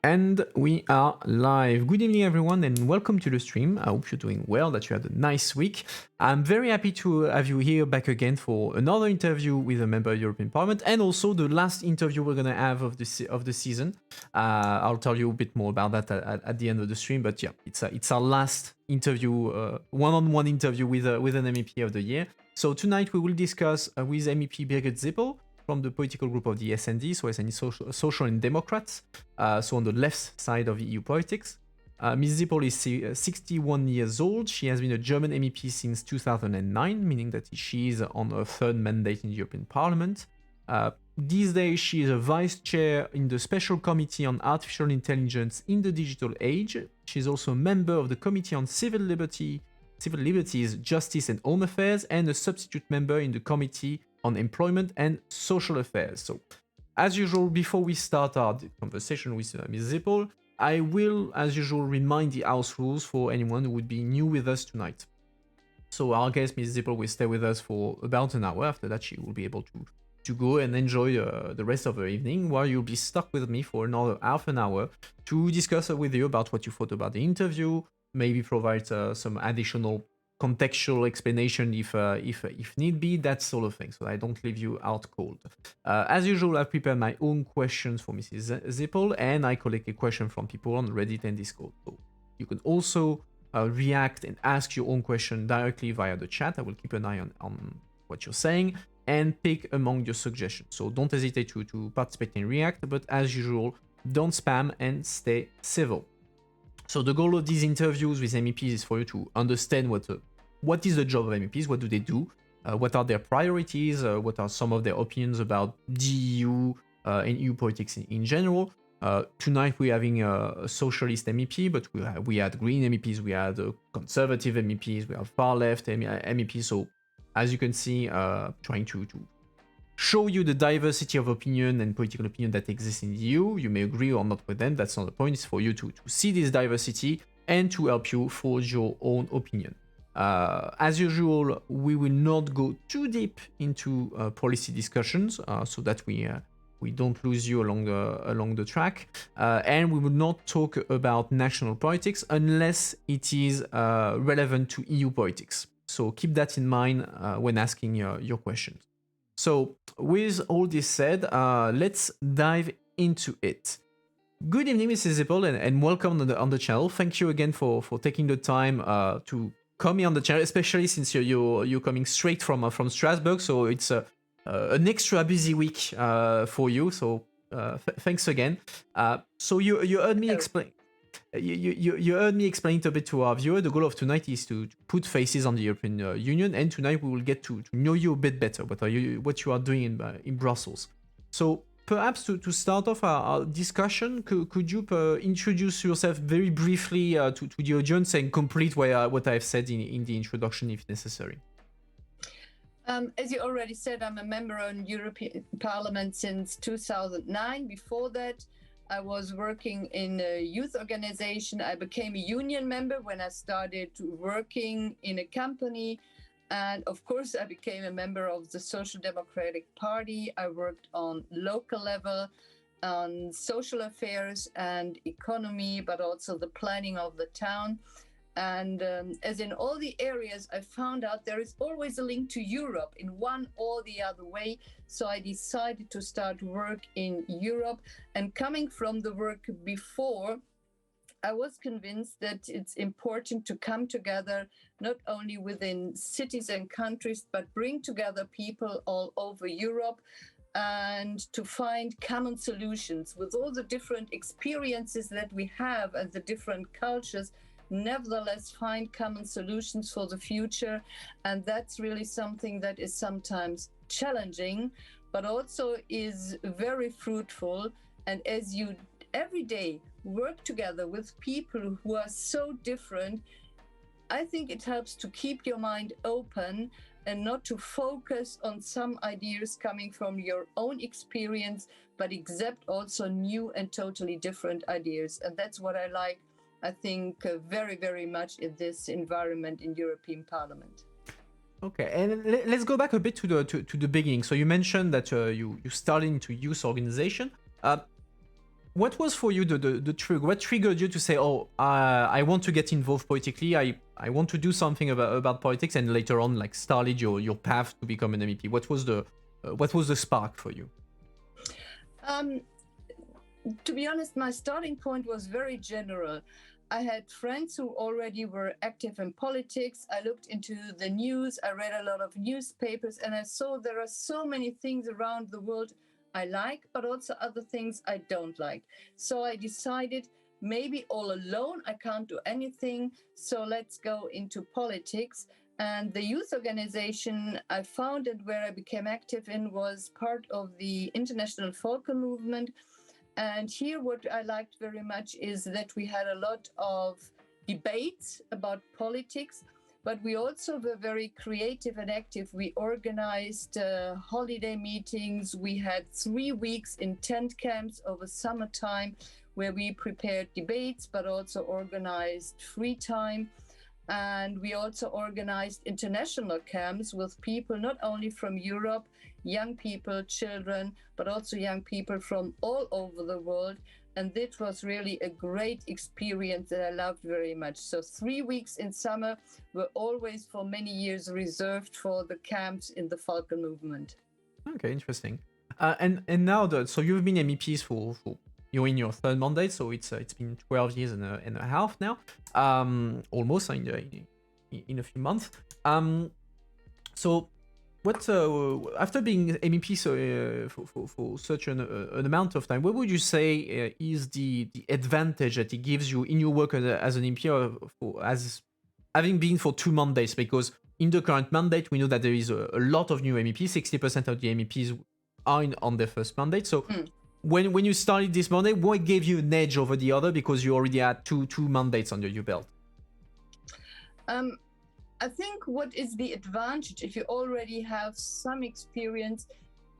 And we are live. Good evening, everyone, and welcome to the stream. I hope you're doing well, that you had a nice week. I'm very happy to have you here back again for another interview with a member of the European Parliament, and also the last interview we're going to have of the season. I'll tell you a bit more about that at the end of the stream, but yeah, it's our last interview, one-on-one interview with an MEP of the year. So tonight we will discuss with MEP Birgit Sippel from the political group of the S&D, so S&D Social and Democrats, so on the left side of EU politics. Ms. Sippel is 61 years old. She has been a German MEP since 2009, meaning that she is on her third mandate in the European Parliament. These days, she is a vice chair in the Special Committee on Artificial Intelligence in the Digital Age. She's also a member of the Committee on Civil Liberties, Justice and Home Affairs, and a substitute member in the Committee on Employment and Social Affairs. So, as usual, before we start our conversation with Ms. Sippel, I will, as usual, remind the house rules for anyone who would be new with us tonight. So our guest, Ms. Sippel, will stay with us for about an hour. After that, she will be able to go and enjoy the rest of her evening, while you'll be stuck with me for another half an hour to discuss with you about what you thought about the interview, maybe provide some additional contextual explanation if need be, that sort of thing, so I don't leave you out cold. As usual, I've prepared my own questions for Mrs. Sippel, and I collected questions from people on Reddit and Discord. So you can also react and ask your own question directly via the chat. I will keep an eye on what you're saying and pick among your suggestions. So don't hesitate to participate and react, but as usual, don't spam and stay civil. So the goal of these interviews with MEPs is for you to understand what is the job of MEPs, what do they do, what are their priorities, what are some of their opinions about the EU and EU politics in general. Tonight we're having a socialist MEP, but we had green MEPs, we had conservative MEPs, we have far left MEPs. So as you can see, trying to show you the diversity of opinion and political opinion that exists in the EU. You may agree or not with them, that's not the point. It's for you to see this diversity and to help you forge your own opinion. As usual, we will not go too deep into policy discussions so that we don't lose you along the track, and we will not talk about national politics unless it is relevant to EU politics. So keep that in mind when asking your questions. So with all this said, let's dive into it. Good evening, Mrs. Sippel, and welcome on the channel. Thank you again for taking the time to come here on the channel, especially since you're coming straight from Strasbourg. So it's an extra busy week for you. So thanks again. So you heard me explain. You heard me explain it a bit to our viewer. The goal of tonight is to put faces on the European Union, and tonight we will get to know you a bit better, what you are doing in Brussels. So perhaps to start off our discussion, could you introduce yourself very briefly to the audience and complete what I've said in the introduction if necessary? As you already said, I'm a member on European Parliament since 2009. Before that, I was working in a youth organization. I became a union member when I started working in a company. And of course, I became a member of the Social Democratic Party. I worked on local level, on social affairs and economy, but also the planning of the town. And as in all the areas, I found out there is always a link to Europe in one or the other way. So I decided to start work in Europe. And coming from the work before, I was convinced that it's important to come together, not only within cities and countries, but bring together people all over Europe and to find common solutions with all the different experiences that we have and the different cultures. Nevertheless, find common solutions for the future. And that's really something that is sometimes challenging, but also is very fruitful. And as you every day work together with people who are so different, I think it helps to keep your mind open and not to focus on some ideas coming from your own experience, but accept also new and totally different ideas. And that's what I like, I think, very, very much in this environment in European Parliament. Okay, and let's go back a bit to the beginning. So you mentioned that you started into youth organization. what was for you the trigger? What triggered you to say, "Oh, I want to get involved politically. I want to do something about politics," and later on, like, started your path to become an MEP? What was the spark for you? To be honest, my starting point was very general. I had friends who already were active in politics. I looked into the news, I read a lot of newspapers, and I saw there are so many things around the world I like, but also other things I don't like. So I decided maybe all alone I can't do anything, so let's go into politics. And the youth organization I founded, where I became active in, was part of the International Folker Movement. And here, what I liked very much is that we had a lot of debates about politics, but we also were very creative and active. We organized holiday meetings. We had 3 weeks in tent camps over summertime where we prepared debates, but also organized free time. And we also organized international camps with people not only from Europe, young people, children, but also young people from all over the world. And this was really a great experience that I loved very much. So 3 weeks in summer were always for many years reserved for the camps in the Falcon movement. Okay, interesting. And now so you've been MEPs for you're in your third mandate, so it's been 12 years and a half now, almost in a few months. So what after being MEP for such an amount of time, what would you say is the advantage that it gives you in your work as an MEP, as having been for 2 mandates? Because in the current mandate, we know that there is a lot of new MEPs. 60% of the MEPs are on their first mandate. So when you started this mandate, what gave you an edge over the other, because you already had two mandates under your belt? I think what is the advantage if you already have some experience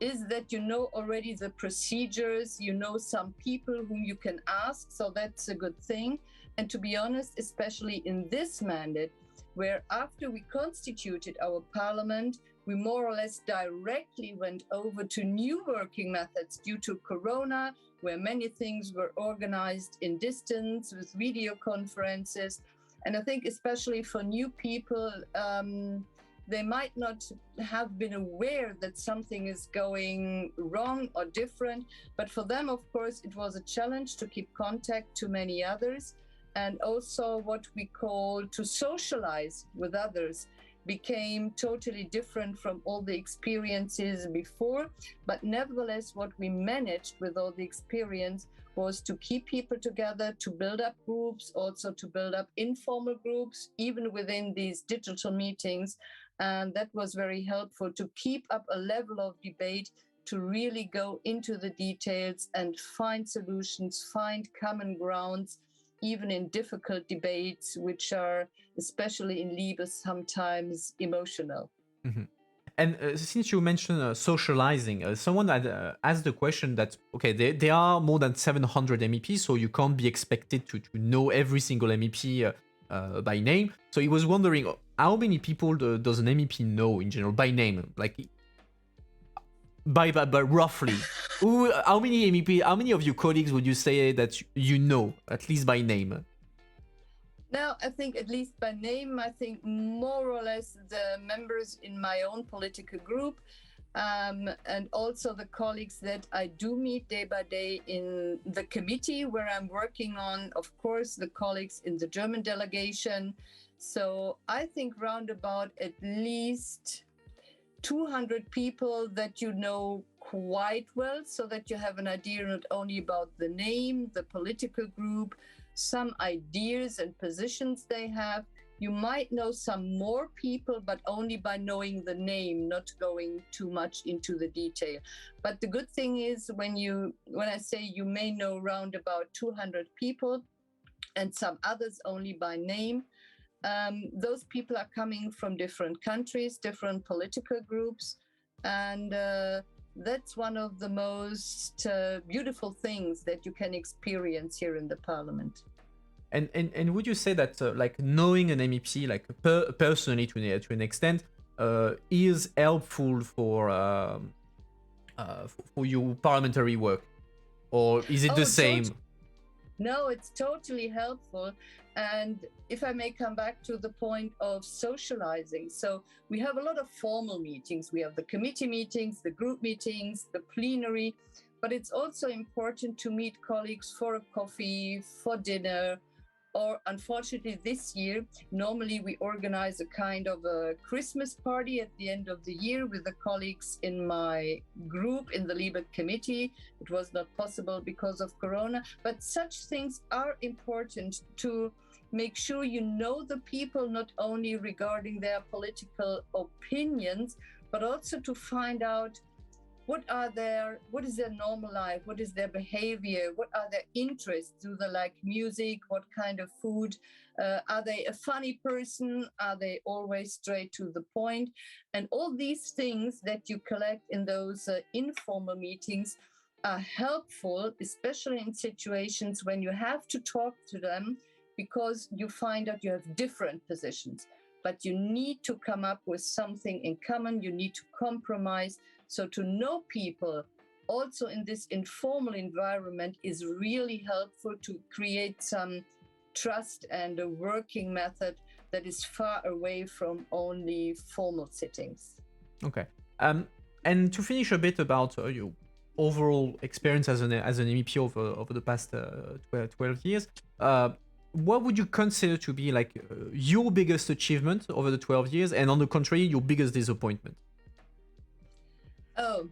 is that you know already the procedures, you know some people whom you can ask, so that's a good thing. And to be honest, especially in this mandate, where after we constituted our parliament, we more or less directly went over to new working methods due to Corona, where many things were organized in distance with video conferences. And I think especially for new people, they might not have been aware that something is going wrong or different. But for them, of course, it was a challenge to keep contact to many others. And also what we call to socialize with others became totally different from all the experiences before. But nevertheless, what we managed with all the experience was to keep people together, to build up groups, also to build up informal groups, even within these digital meetings. And that was very helpful to keep up a level of debate, to really go into the details and find solutions, find common grounds, even in difficult debates, which are, especially in Liebe, sometimes emotional. Mm-hmm. And since you mentioned socializing, someone had asked the question that, okay, there are more than 700 MEPs, so you can't be expected to know every single MEP by name. So he was wondering, how many people does an MEP know in general by name? Like, by roughly, how many MEP, how many of your colleagues would you say that you know, at least by name? Now, I think at least by name, I think more or less the members in my own political group, and also the colleagues that I do meet day by day in the committee where I'm working on, of course, the colleagues in the German delegation. So I think roundabout at least 200 people that you know quite well, so that you have an idea not only about the name, the political group, some ideas and positions they have. You might know some more people, but only by knowing the name, not going too much into the detail. But the good thing is when I say you may know round about 200 people and some others only by name, those people are coming from different countries, different political groups, and that's one of the most beautiful things that you can experience here in the parliament. And would you say that like knowing an MEP like personally to an extent is helpful for your parliamentary work? or is it the same? No, it's totally helpful. And if I may come back to the point of socializing. So we have a lot of formal meetings. We have the committee meetings, the group meetings, the plenary, but it's also important to meet colleagues for a coffee, for dinner, or unfortunately this year, normally we organize a kind of a Christmas party at the end of the year with the colleagues in my group in the Liebe committee. It was not possible because of Corona, but such things are important to make sure you know the people, not only regarding their political opinions, but also to find out what is their normal life, what is their behavior, what are their interests, do they like music, what kind of food, are they a funny person, are they always straight to the point? And all these things that you collect in those informal meetings are helpful, especially in situations when you have to talk to them, because you find out you have different positions, but you need to come up with something in common, you need to compromise. So to know people also in this informal environment is really helpful to create some trust and a working method that is far away from only formal sittings. Okay. And to finish a bit about your overall experience as an MEP over the past 12 years, what would you consider to be like your biggest achievement over the 12 years, and on the contrary, your biggest disappointment? Oh,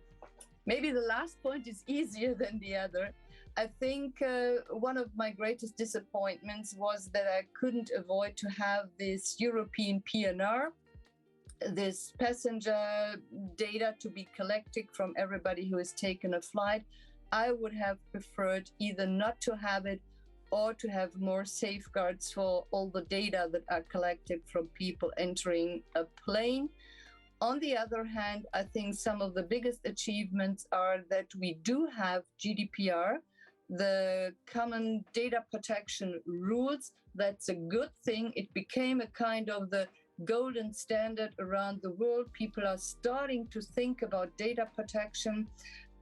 maybe the last point is easier than the other. I think one of my greatest disappointments was that I couldn't avoid to have this European PNR, this passenger data to be collected from everybody who has taken a flight. I would have preferred either not to have it or to have more safeguards for all the data that are collected from people entering a plane. On the other hand, I think some of the biggest achievements are that we do have GDPR, the common data protection rules. That's a good thing. It became a kind of the golden standard around the world. People are starting to think about data protection.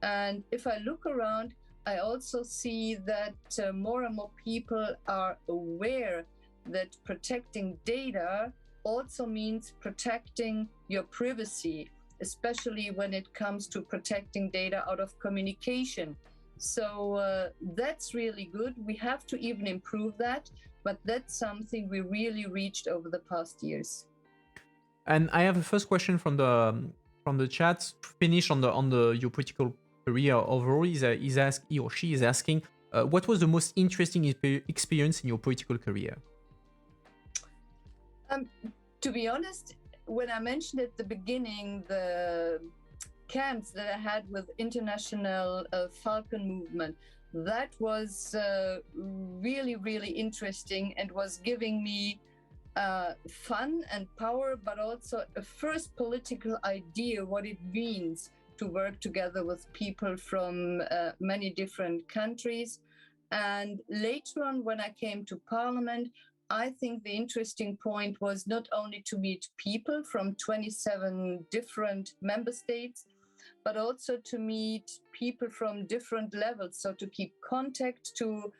And if I look around, I also see that more and more people are aware that protecting data also means protecting your privacy, especially when it comes to protecting data out of communication. So that's really good. We have to even improve that, but that's something we really reached over the past years. And I have a first question from the chat. To finish on the your political career overall, he or she is asking, what was the most interesting experience in your political career? To be honest, when I mentioned at the beginning the camps that I had with international Falcon movement, that was really, really interesting and was giving me fun and power, but also a first political idea what it means to work together with people from many different countries. And later on, when I came to Parliament, I think the interesting point was not only to meet people from 27 different member states, but also to meet people from different levels. So to keep contact to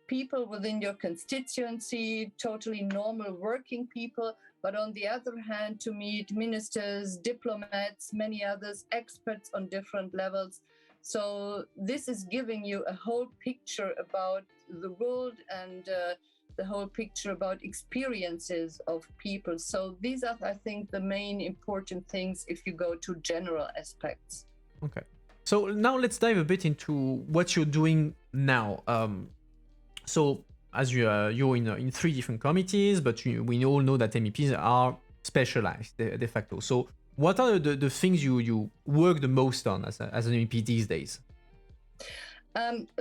people within your constituency, totally normal working people, but on the other hand, to meet ministers, diplomats, many others, experts on different levels. So this is giving you a whole picture about the world and the whole picture about experiences of people. So these are, I think, the main important things if you go to general aspects. Okay. So now let's dive a bit into what you're doing now. So as you're in 3 different committees, but we all know that MEPs are specialized de facto. So what are the things you work the most on as an MEP these days?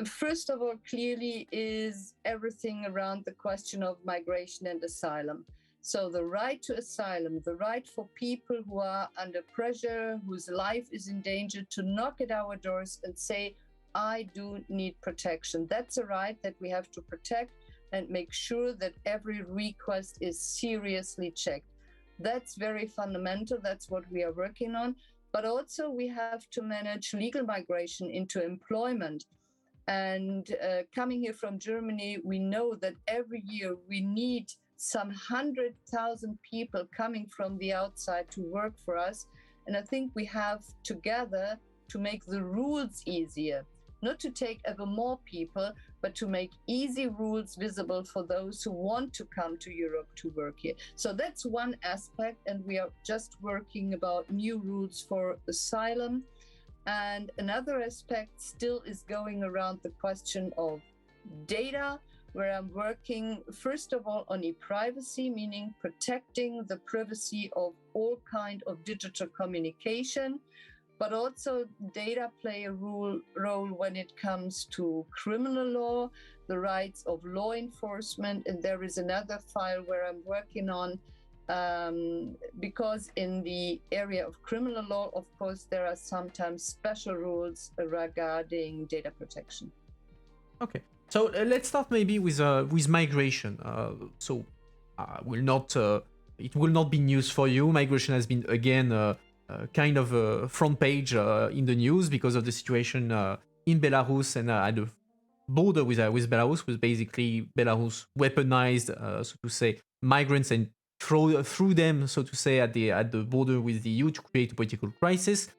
First of all, clearly is everything around the question of migration and asylum. So the right to asylum, the right for people who are under pressure, whose life is in danger, to knock at our doors and say, I do need protection. That's a right that we have to protect and make sure that every request is seriously checked. That's very fundamental. That's what we are working on. But also we have to manage legal migration into employment. And coming here from Germany, we know that every year we need some 100,000 people coming from the outside to work for us. And I think we have together to make the rules easier, not to take ever more people, but to make easy rules visible for those who want to come to Europe to work here. So that's one aspect, and we are just working about new rules for asylum. And another aspect still is going around the question of data, where I'm working, first of all, on e-privacy, meaning protecting the privacy of all kind of digital communication, but also data play a role when it comes to criminal law, the rights of law enforcement. And there is another file where I'm working on, because in the area of criminal law, of course, there are sometimes special rules regarding data protection. Okay. So let's start maybe with migration. It will not be news for you. Migration has been again kind of a front page in the news because of the situation in Belarus and at the border with Belarus, was basically Belarus weaponized, so to say, migrants and threw them, so to say, at the border with the EU to create a political crisis.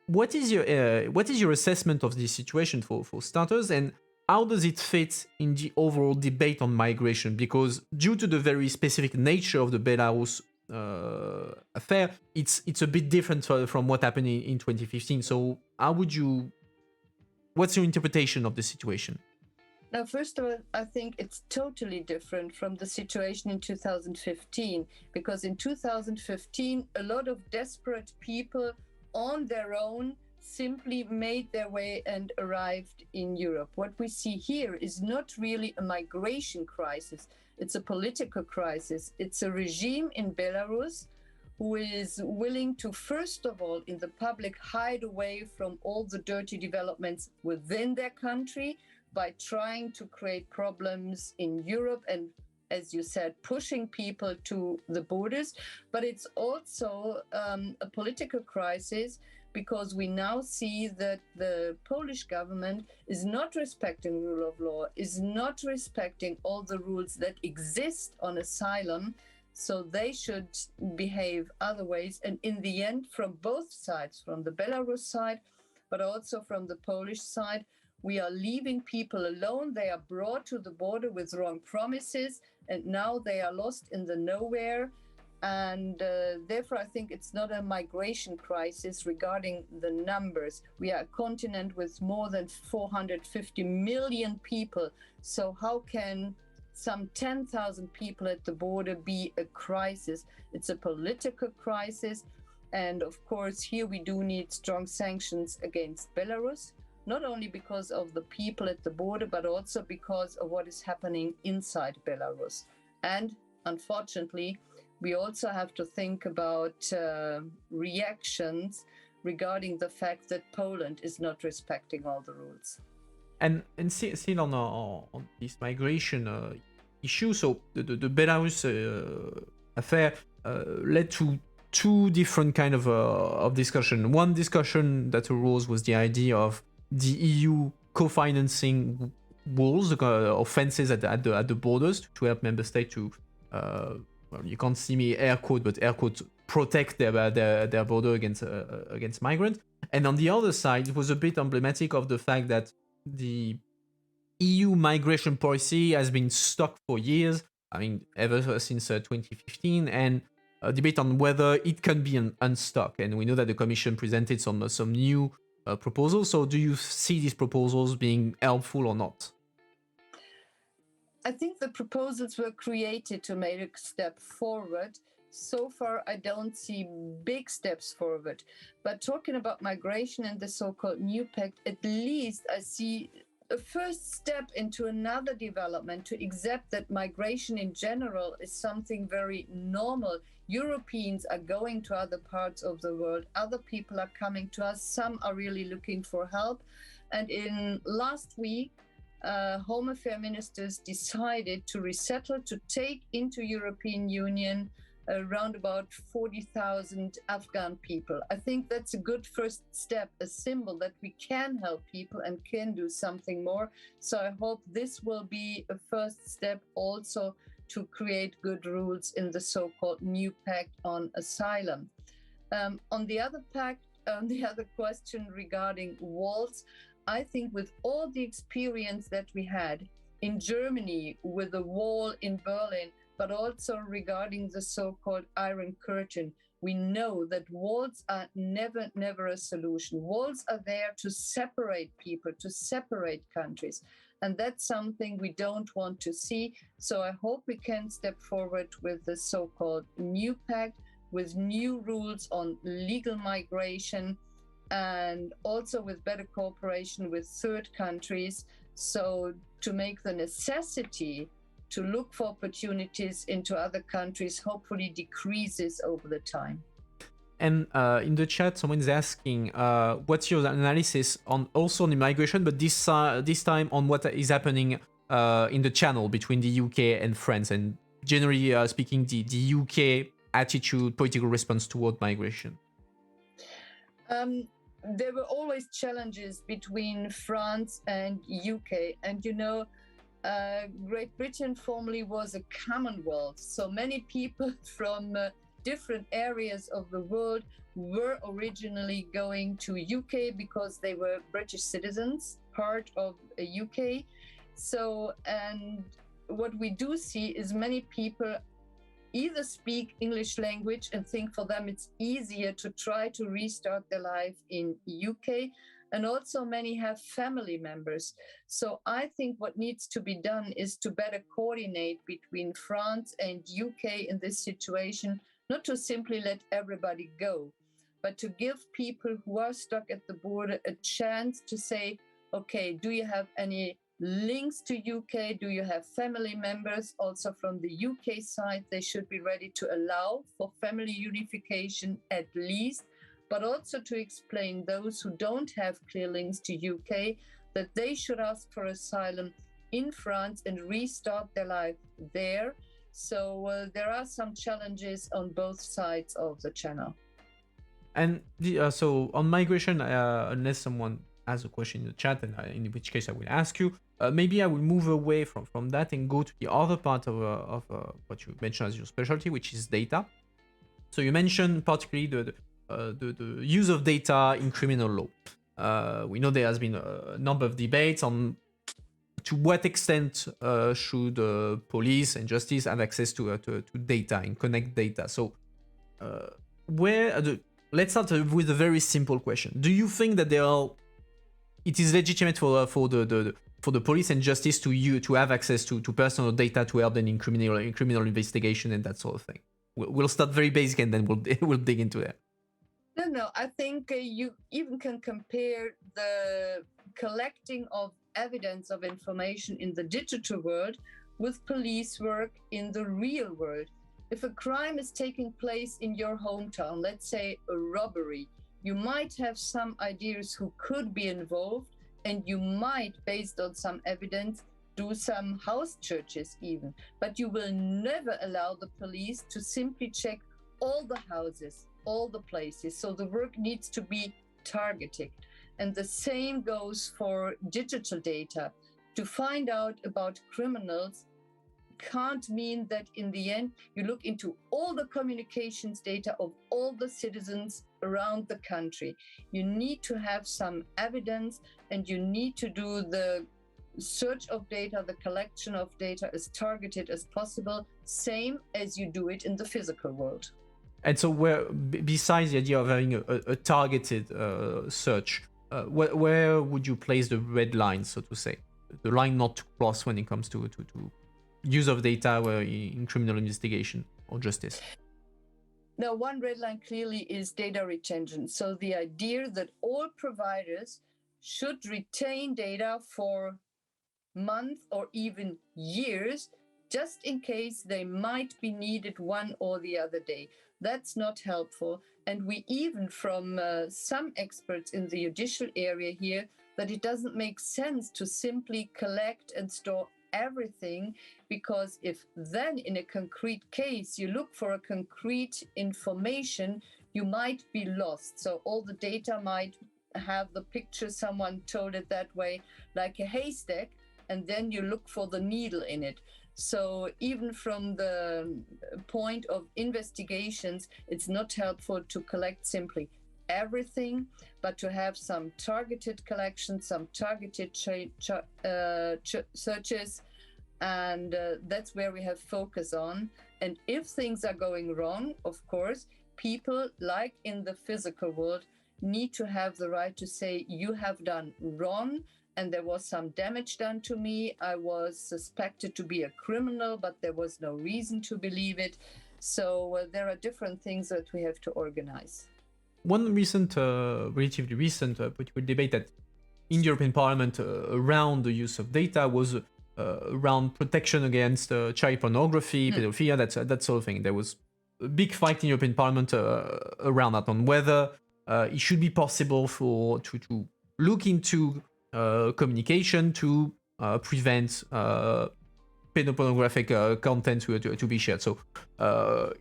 What is your assessment of this situation for starters, and how does it fit in the overall debate on migration? Because due to the very specific nature of the Belarus affair, it's a bit different from what happened in 2015. So what's your interpretation of the situation? Now, first of all, I think it's totally different from the situation in 2015, because in 2015, a lot of desperate people on their own simply made their way and arrived in Europe. What we see here is not really a migration crisis. It's a political crisis. It's a regime in Belarus who is willing to, first of all, in the public, hide away from all the dirty developments within their country by trying to create problems in Europe and, as you said, pushing people to the borders. But it's also a political crisis, because we now see that the Polish government is not respecting rule of law, is not respecting all the rules that exist on asylum. So they should behave other ways. And in the end, from both sides, from the Belarus side, but also from the Polish side, we are leaving people alone. They are brought to the border with wrong promises, and now they are lost in the nowhere. And therefore, I think it's not a migration crisis regarding the numbers. We are a continent with more than 450 million people. So how can some 10,000 people at the border be a crisis? It's a political crisis. And of course, here we do need strong sanctions against Belarus, not only because of the people at the border, but also because of what is happening inside Belarus. And unfortunately, we also have to think about reactions regarding the fact that Poland is not respecting all the rules. And still on this migration issue, so the Belarus affair led to two different kind of discussion. One discussion that arose was the idea of the EU co-financing walls, offenses at the borders to help member states to well, you can't see me air quote, but air quote, protect their border against migrants. And on the other side, it was a bit emblematic of the fact that the EU migration policy has been stuck for years. I mean, ever since 2015, and a debate on whether it can be unstuck. And we know that the Commission presented some new proposals. So, do you see these proposals being helpful or not? I think the proposals were created to make a step forward. So far, I don't see big steps forward. But talking about migration and the so-called new pact, at least I see a first step into another development to accept that migration in general is something very normal. Europeans are going to other parts of the world. Other people are coming to us. Some are really looking for help. And in last week, Home Affairs ministers decided to resettle, to take into European Union around about 40,000 Afghan people. I think that's a good first step, a symbol that we can help people and can do something more. So I hope this will be a first step also to create good rules in the so-called new pact on asylum. On the other question regarding walls, I think with all the experience that we had in Germany with the wall in Berlin, but also regarding the so-called Iron Curtain, we know that walls are never a solution. Walls are there to separate people, to separate countries. And that's something we don't want to see. So I hope we can step forward with the so-called new pact, with new rules on legal migration, and also with better cooperation with third countries. So to make the necessity to look for opportunities into other countries hopefully decreases over the time. And in the chat, someone is asking, what's your analysis on also on immigration, but this time on what is happening in the channel between the UK and France, and generally speaking, the UK attitude, political response toward migration? There were always challenges between France and UK, and Great Britain formerly was a Commonwealth, so many people from different areas of the world were originally going to UK because they were British citizens, part of a UK. So, and what we do see is many people either speak English language and think for them it's easier to try to restart their life in UK, and also many have family members. So I think what needs to be done is to better coordinate between France and UK in this situation, not to simply let everybody go, but to give people who are stuck at the border a chance to say, okay, do you have any links to UK? Do you have family members? Also from the UK side, they should be ready to allow for family unification at least, but also to explain those who don't have clear links to UK that they should ask for asylum in France and restart their life there. So there are some challenges on both sides of the channel. And so on migration, unless someone has a question in the chat, and in which case I will ask you, maybe I will move away from that and go to the other part of what you mentioned as your specialty, which is data. So you mentioned particularly the use of data in criminal law. We know there has been a number of debates on to what extent should police and justice have access to data and connect data. So let's start with a very simple question. Do you think that it is legitimate for the police and justice to have access to personal data to help them in criminal investigation and that sort of thing? We'll start very basic and then we'll dig into that. No, I think you even can compare the collecting of evidence of information in the digital world with police work in the real world. If a crime is taking place in your hometown, let's say a robbery, you might have some ideas who could be involved, and you might, based on some evidence, do some house searches even, but you will never allow the police to simply check all the houses, all the places. So the work needs to be targeted. And the same goes for digital data. To find out about criminals can't mean that in the end you look into all the communications data of all the citizens around the country. You need to have some evidence, and you need to do the search of data, the collection of data as targeted as possible, same as you do it in the physical world. And so besides the idea of having a targeted search, where would you place the red line, so to say? The line not to cross when it comes to use of data in criminal investigation or justice? Now, one red line clearly is data retention. So the idea that all providers should retain data for months or even years, just in case they might be needed one or the other day. That's not helpful. And we even from some experts in the judicial area here that it doesn't make sense to simply collect and store everything, because if then in a concrete case you look for a concrete information, you might be lost. So all the data might have the picture, someone told it that way, like a haystack, and then you look for the needle in it. So even from the point of investigations, it's not helpful to collect simply everything, but to have some targeted collection, some targeted searches, and that's where we have focus on. And if things are going wrong, of course, people, like in the physical world, need to have the right to say, you have done wrong, and there was some damage done to me. I was suspected to be a criminal, but there was no reason to believe it. So there are different things that we have to organize. One recent, relatively recent political debate that in the European Parliament around the use of data was around protection against child pornography, pedophilia, that sort of thing. There was a big fight in the European Parliament around that, on whether it should be possible to look into communication to prevent pedopornographic content to be shared. So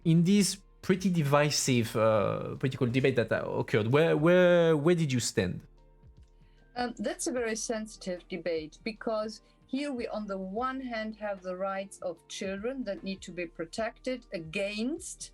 in this pretty divisive political debate that occurred, where did you stand? That's a very sensitive debate, because here we on the one hand have the rights of children that need to be protected against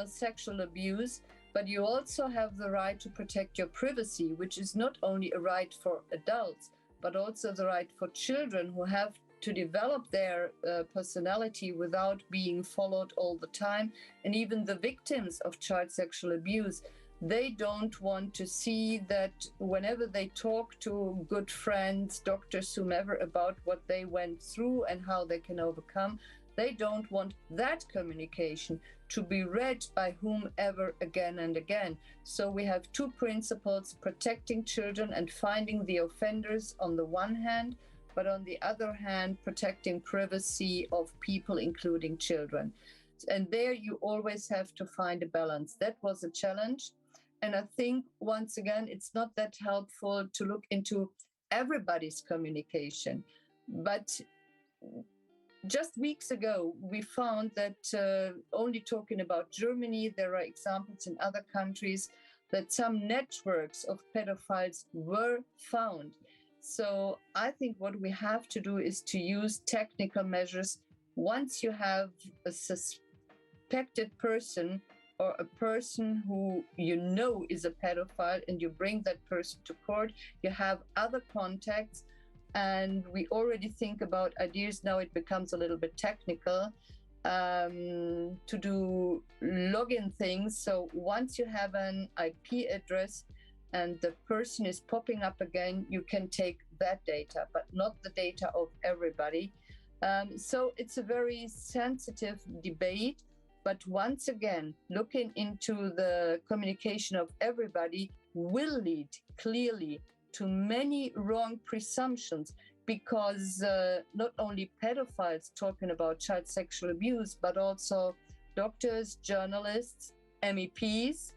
sexual abuse, but you also have the right to protect your privacy, which is not only a right for adults, but also the right for children who have to develop their personality without being followed all the time. And even the victims of child sexual abuse, they don't want to see that whenever they talk to good friends, doctors, whomever, about what they went through and how they can overcome, they don't want that communication to be read by whomever again and again. So we have two principles: protecting children and finding the offenders on the one hand, but on the other hand, protecting privacy of people, including children. And there you always have to find a balance. That was a challenge. And I think, once again, it's not that helpful to look into everybody's communication. But just weeks ago, we found that only talking about Germany, there are examples in other countries that some networks of pedophiles were found. So I think what we have to do is to use technical measures. Once you have a suspected person or a person who you know is a pedophile and you bring that person to court, you have other contacts, and we already think about ideas. Now it becomes a little bit technical to do login things. So once you have an IP address and the person is popping up again, you can take that data, but not the data of everybody. So it's a very sensitive debate. But once again, looking into the communication of everybody will lead clearly to many wrong presumptions, because not only pedophiles talking about child sexual abuse, but also doctors, journalists, MEPs,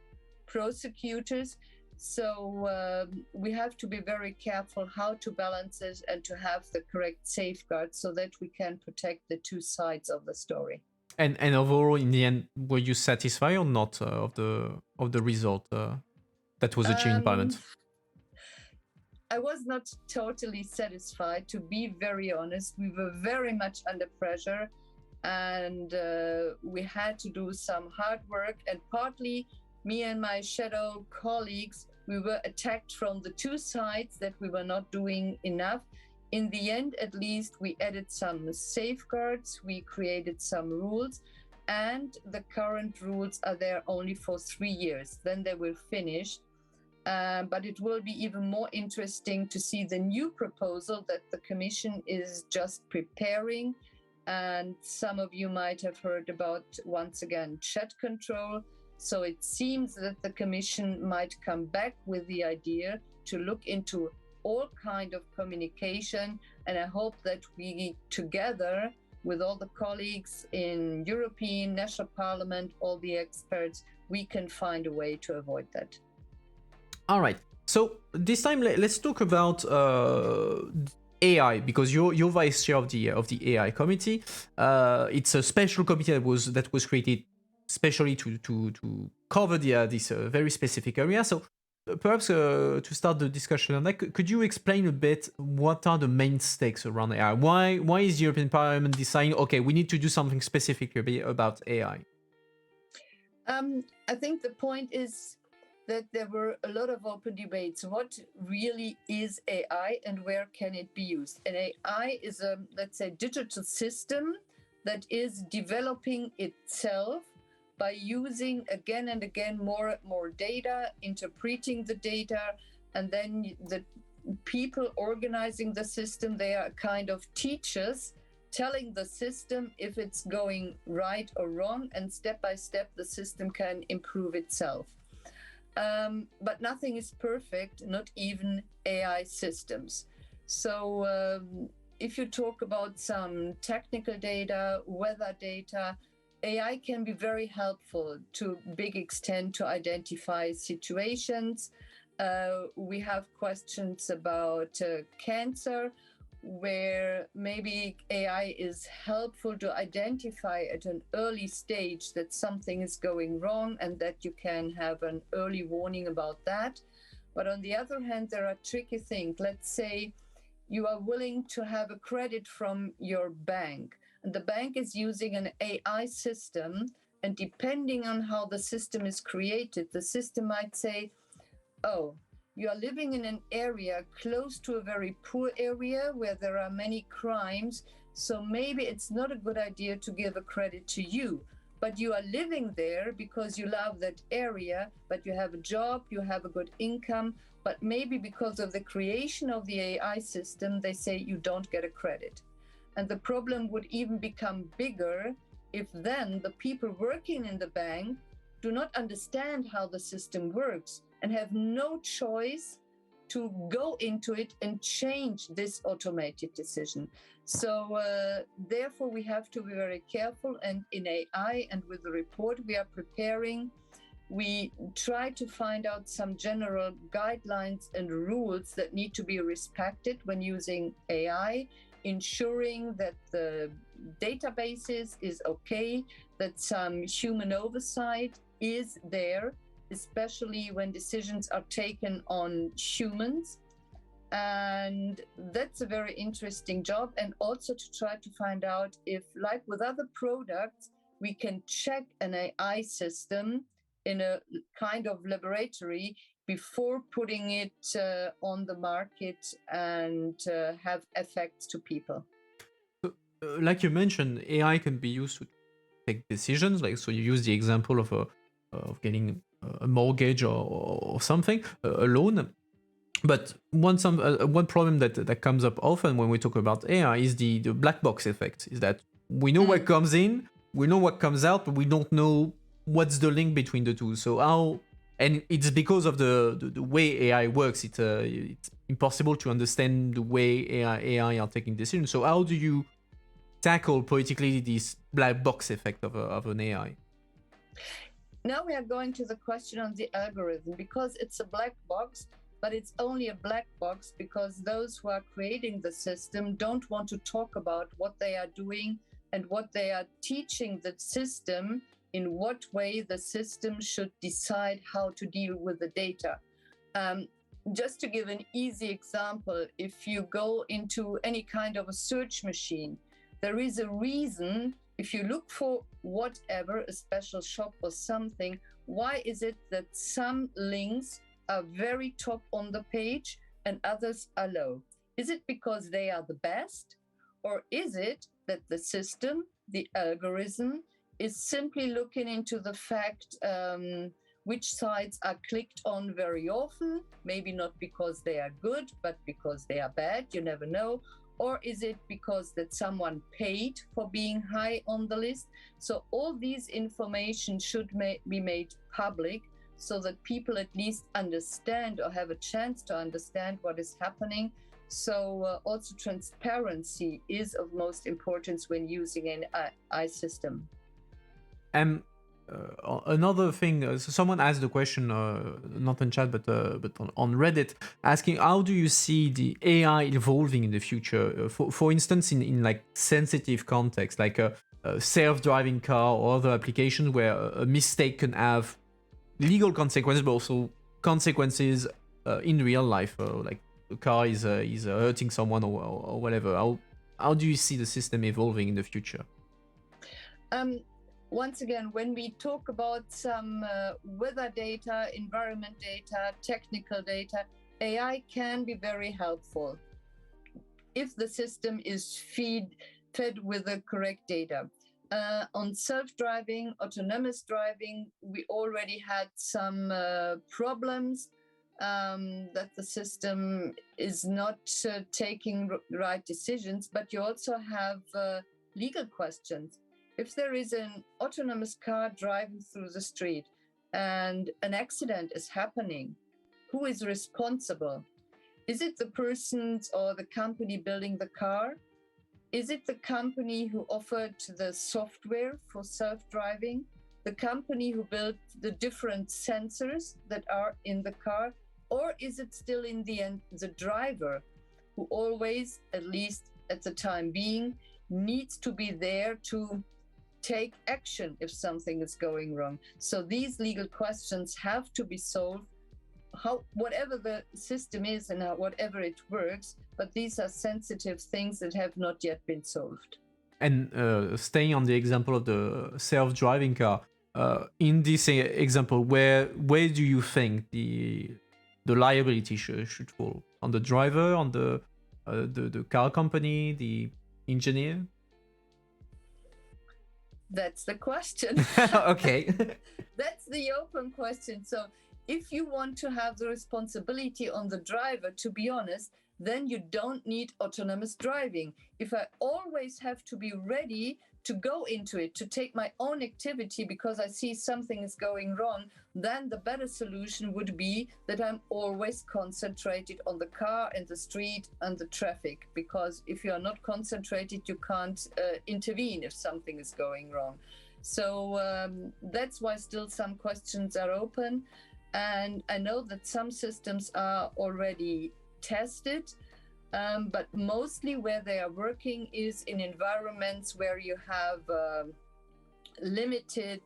prosecutors. So we have to be very careful how to balance it and to have the correct safeguards so that we can protect the two sides of the story. And overall, in the end, were you satisfied or not of the result that was achieved in Parliament? I was not totally satisfied, to be very honest. We were very much under pressure, and we had to do some hard work. And partly, me and my shadow colleagues, we were attacked from the two sides that we were not doing enough. In the end, at least, we added some safeguards, we created some rules, and the current rules are there only for 3 years. Then they will finish. But it will be even more interesting to see the new proposal that the Commission is just preparing. And some of you might have heard about, once again, chat control. So it seems that the Commission might come back with the idea to look into all kind of communication. And I hope that we together with all the colleagues in European, national parliament, all the experts, we can find a way to avoid that. All right. So this time, let's talk about AI, because you're vice chair of the AI committee. It's a special committee that was created especially to cover this very specific area. So perhaps to start the discussion on that, could you explain a bit what are the main stakes around AI? Why is the European Parliament deciding, okay, we need to do something specifically about AI? I think the point is that there were a lot of open debates. What really is AI and where can it be used? And AI is a, let's say, digital system that is developing itself by using again and again more and more data, interpreting the data, and then the people organizing the system, they are kind of teachers telling the system if it's going right or wrong, and step by step the system can improve itself. But nothing is perfect, not even AI systems. So if you talk about some technical data, weather data, AI can be very helpful to a big extent to identify situations. We have questions about cancer, where maybe AI is helpful to identify at an early stage that something is going wrong and that you can have an early warning about that. But on the other hand, there are tricky things. Let's say you are willing to have a credit from your bank, and the bank is using an AI system, and depending on how the system is created, the system might say, oh, you are living in an area close to a very poor area where there are many crimes, so maybe it's not a good idea to give a credit to you. But you are living there because you love that area, but you have a job, you have a good income, but maybe because of the creation of the AI system, they say you don't get a credit. And the problem would even become bigger if then the people working in the bank do not understand how the system works and have no choice to go into it and change this automated decision. So therefore we have to be very careful, and in AI and with the report we are preparing, we try to find out some general guidelines and rules that need to be respected when using AI, ensuring that the databases is okay, that some human oversight is there, especially when decisions are taken on humans. And that's a very interesting job. And also to try to find out if, like with other products, we can check an AI system in a kind of laboratory before putting it on the market and have effects to people. Like you mentioned, AI can be used to take decisions. Like, so you use the example of getting a mortgage or something, a loan. But one problem that comes up often when we talk about AI is the black box effect. Is that we know what comes in, we know what comes out, but we don't know what's the link between the two. So how, and it's because of the way AI works. It's impossible to understand the way AI are taking decisions. So how do you tackle politically this black box effect of an AI? Now we are going to the question on the algorithm, because it's a black box, but it's only a black box because those who are creating the system don't want to talk about what they are doing and what they are teaching the system, in what way the system should decide how to deal with the data. Just to give an easy example, if you go into any kind of a search machine, there is a reason. If you look for whatever, a special shop or something, why is it that some links are very top on the page and others are low? Is it because they are the best? Or is it that the system, the algorithm, is simply looking into the fact which sites are clicked on very often, maybe not because they are good, but because they are bad, you never know. Or is it because that someone paid for being high on the list? So all these information should be made public so that people at least understand or have a chance to understand what is happening. So also transparency is of most importance when using an AI system. another thing, so someone asked the question, not in chat, but on Reddit, asking how do you see the AI evolving in the future? For instance, in like sensitive context, like a self-driving car or other applications where a mistake can have legal consequences, but also consequences in real life, like the car is hurting someone or whatever. How do you see the system evolving in the future? Once again, when we talk about some weather data, environment data, technical data, AI can be very helpful if the system is fed with the correct data. On self-driving, autonomous driving, we already had some problems that the system is not taking right decisions, but you also have legal questions. If there is an autonomous car driving through the street and an accident is happening, who is responsible? Is it the persons or the company building the car? Is it the company who offered the software for self-driving? The company who built the different sensors that are in the car? Or is it still in the end the driver who always, at least at the time being, needs to be there to take action if something is going wrong? So these legal questions have to be solved, whatever the system is and whatever it works, but these are sensitive things that have not yet been solved. And staying on the example of the self-driving car, in this example, where do you think the liability should fall? On the driver, on the car company, the engineer? That's the question. Okay. That's the open question. So if you want to have the responsibility on the driver, to be honest, then you don't need autonomous driving. If I always have to be ready to go into it, to take my own activity because I see something is going wrong, then the better solution would be that I'm always concentrated on the car and the street and the traffic, because if you are not concentrated, you can't intervene if something is going wrong. So that's why still some questions are open. And I know that some systems are already tested, but mostly where they are working is in environments where you have limited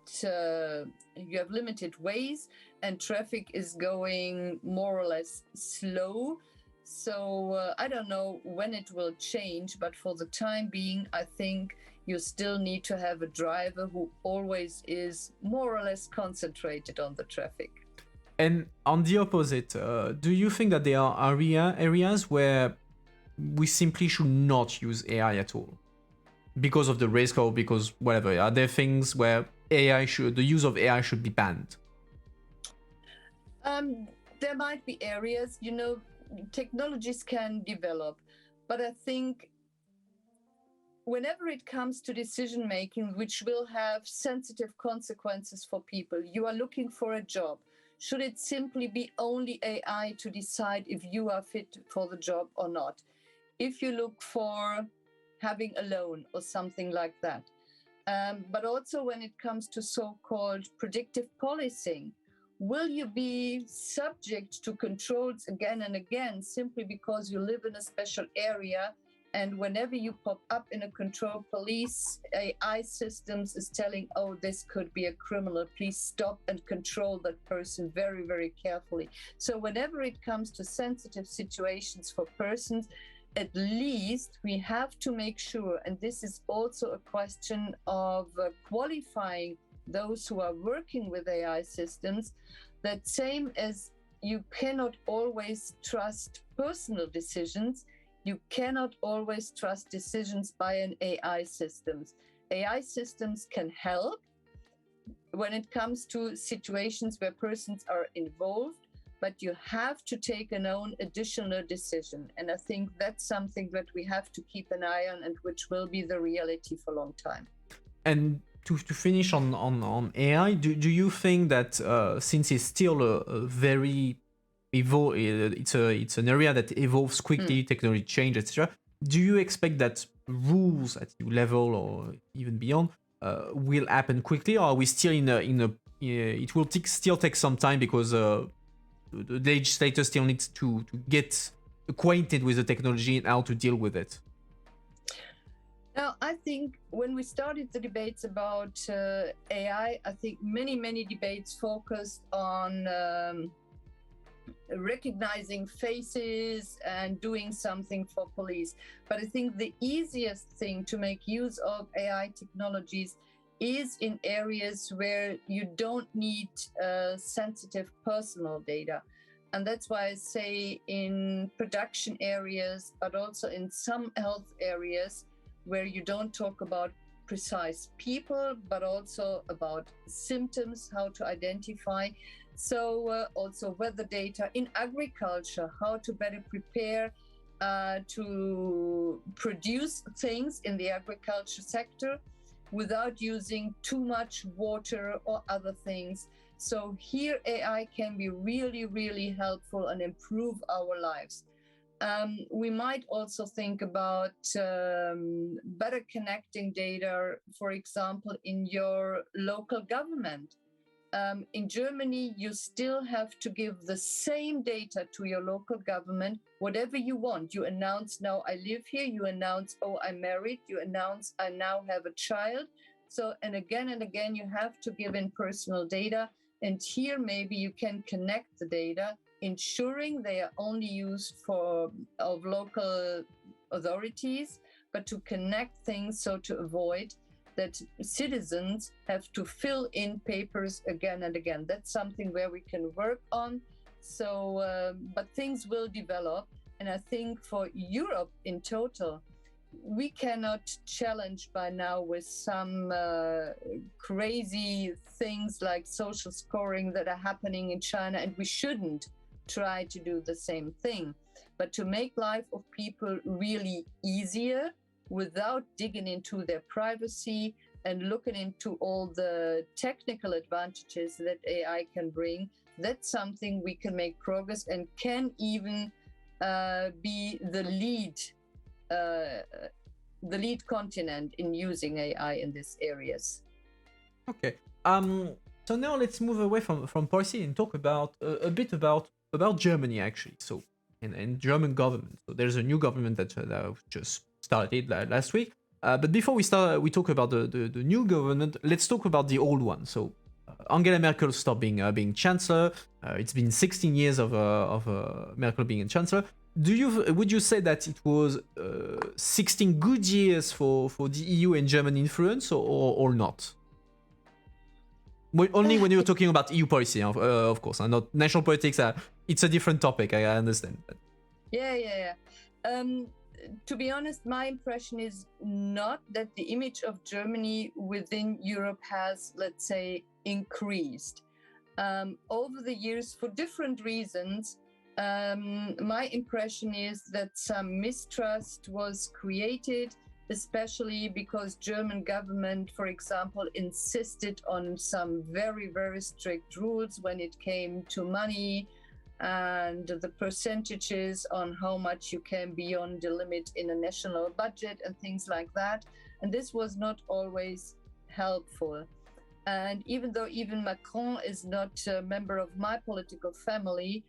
ways and traffic is going more or less slow. So I don't know when it will change, but for the time being, I think you still need to have a driver who always is more or less concentrated on the traffic. And on the opposite, do you think that there are areas where we simply should not use AI at all because of the risk or because whatever? Are there things where the use of AI should be banned? There might be areas, technologies can develop, but I think whenever it comes to decision making, which will have sensitive consequences for people, you are looking for a job. Should it simply be only AI to decide if you are fit for the job or not? If you look for having a loan or something like that. But also when it comes to so-called predictive policing, will you be subject to controls again and again simply because you live in a special area? And whenever you pop up in a control, police AI systems is telling, oh, this could be a criminal, please stop and control that person very, very carefully. So whenever it comes to sensitive situations for persons, at least we have to make sure, and this is also a question of qualifying those who are working with AI systems, that same as you cannot always trust personal decisions, you cannot always trust decisions by an AI systems. AI systems can help when it comes to situations where persons are involved, but you have to take an own additional decision. And I think that's something that we have to keep an eye on and which will be the reality for a long time. And to finish on AI, do you think that since it's still a very it's an area that evolves quickly, technology change, etc. Do you expect that rules at EU level or even beyond will happen quickly, or are we still in a it will still take some time because the legislator still needs to get acquainted with the technology and how to deal with it? Now, I think when we started the debates about AI, I think many debates focused on recognizing faces and doing something for police. But I think the easiest thing to make use of AI technologies is in areas where you don't need sensitive personal data. And that's why I say in production areas, but also in some health areas where you don't talk about precise people, but also about symptoms, how to identify. So also weather data in agriculture, how to better prepare to produce things in the agriculture sector without using too much water or other things. So here AI can be really helpful and improve our lives. We might also think about better connecting data, for example, in your local government. In Germany, you still have to give the same data to your local government, whatever you want. You announce, now I live here. You announce, oh, I'm married. You announce, I now have a child. So, and again, you have to give in personal data. And here, maybe you can connect the data, ensuring they are only used of local authorities, but to connect things, so to avoid that citizens have to fill in papers again and again. That's something where we can work on. So, but things will develop. And I think for Europe in total, we cannot challenge by now with some crazy things like social scoring that are happening in China, and we shouldn't try to do the same thing. But to make life of people really easier without digging into their privacy and looking into all the technical advantages that AI can bring, that's something we can make progress and can even be the lead continent in using AI in these areas. Okay. So now let's move away from policy and talk about a bit about Germany actually. So and German government. So there's a new government that just started last week. But before we talk about the new government. Let's talk about the old one. So Angela Merkel stopped being chancellor. It's been 16 years of Merkel being a chancellor. Would you say that it was 16 good years for the EU and German influence, or not? Only when you're talking about EU policy, of course, and not national politics. It's a different topic. I understand. Yeah. To be honest, my impression is not that the image of Germany within Europe has, let's say, increased over the years for different reasons. My impression is that some mistrust was created, especially because German government, for example, insisted on some very strict rules when it came to money and the percentages on how much you can beyond the limit in a national budget and things like that. And this was not always helpful. And even though Macron is not a member of my political family,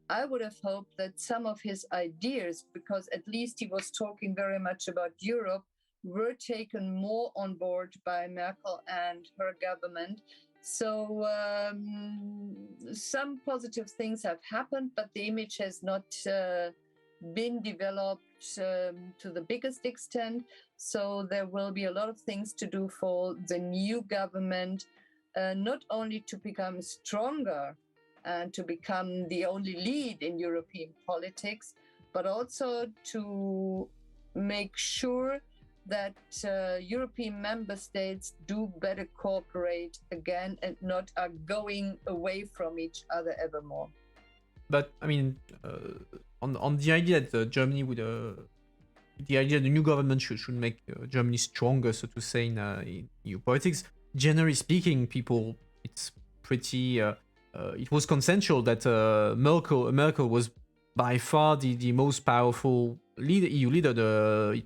I would have hoped that some of his ideas, because at least he was talking very much about Europe, were taken more on board by Merkel and her government. So some positive things have happened, but the image has not been developed to the biggest extent. So there will be a lot of things to do for the new government, not only to become stronger and to become the only lead in European politics, but also to make sure that European member states do better cooperate again and not are going away from each other ever more. But I mean, on the idea that Germany would, the idea the new government should make Germany stronger, so to say, in EU politics. Generally speaking, people, it's pretty. It was consensual that Merkel was by far the most powerful EU leader.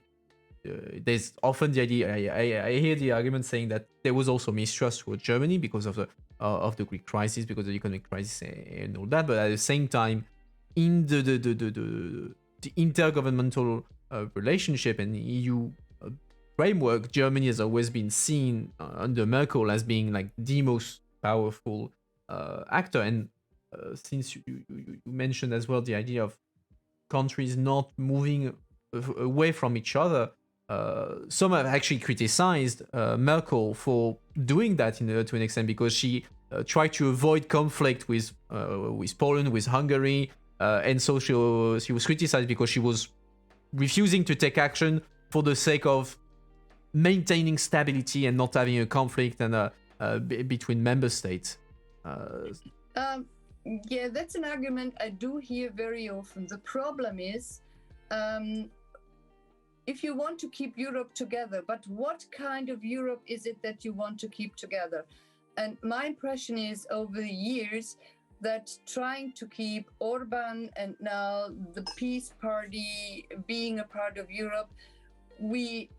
there's often the idea. I hear the argument saying that there was also mistrust towards Germany because of the Greek crisis, because of the economic crisis and all that. But at the same time, in the intergovernmental relationship and EU framework, Germany has always been seen under Merkel as being like the most powerful actor. And since you mentioned as well the idea of countries not moving away from each other, some have actually criticized Merkel for doing that to an extent, because she tried to avoid conflict with Poland, with Hungary, and so she was criticized because she was refusing to take action for the sake of maintaining stability and not having a conflict and between member states. Yeah, that's an argument I do hear very often. The problem is, if you want to keep Europe together, but what kind of Europe is it that you want to keep together? And my impression is, over the years, that trying to keep Orban and now the Peace Party being a part of Europe, we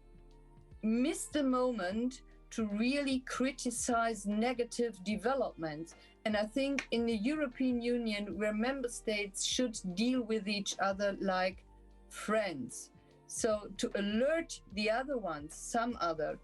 missed the moment to really criticize negative developments. And I think in the European Union, where member states should deal with each other like friends, so to alert the other ones, some other,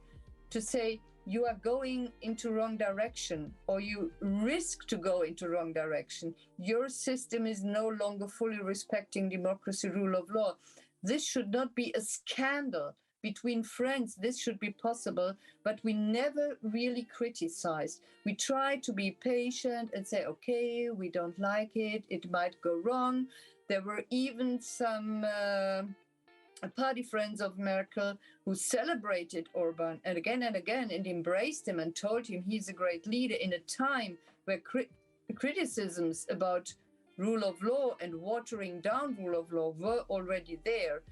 to say, you are going into wrong direction, or you risk to go into wrong direction. Your system is no longer fully respecting democracy, rule of law. This should not be a scandal. Between friends, this should be possible, but we never really criticized. We try to be patient and say, okay, we don't like it, it might go wrong. There were even some party friends of Merkel who celebrated Orban and again and embraced him and told him he's a great leader in a time where criticisms about rule of law and watering down rule of law were already there.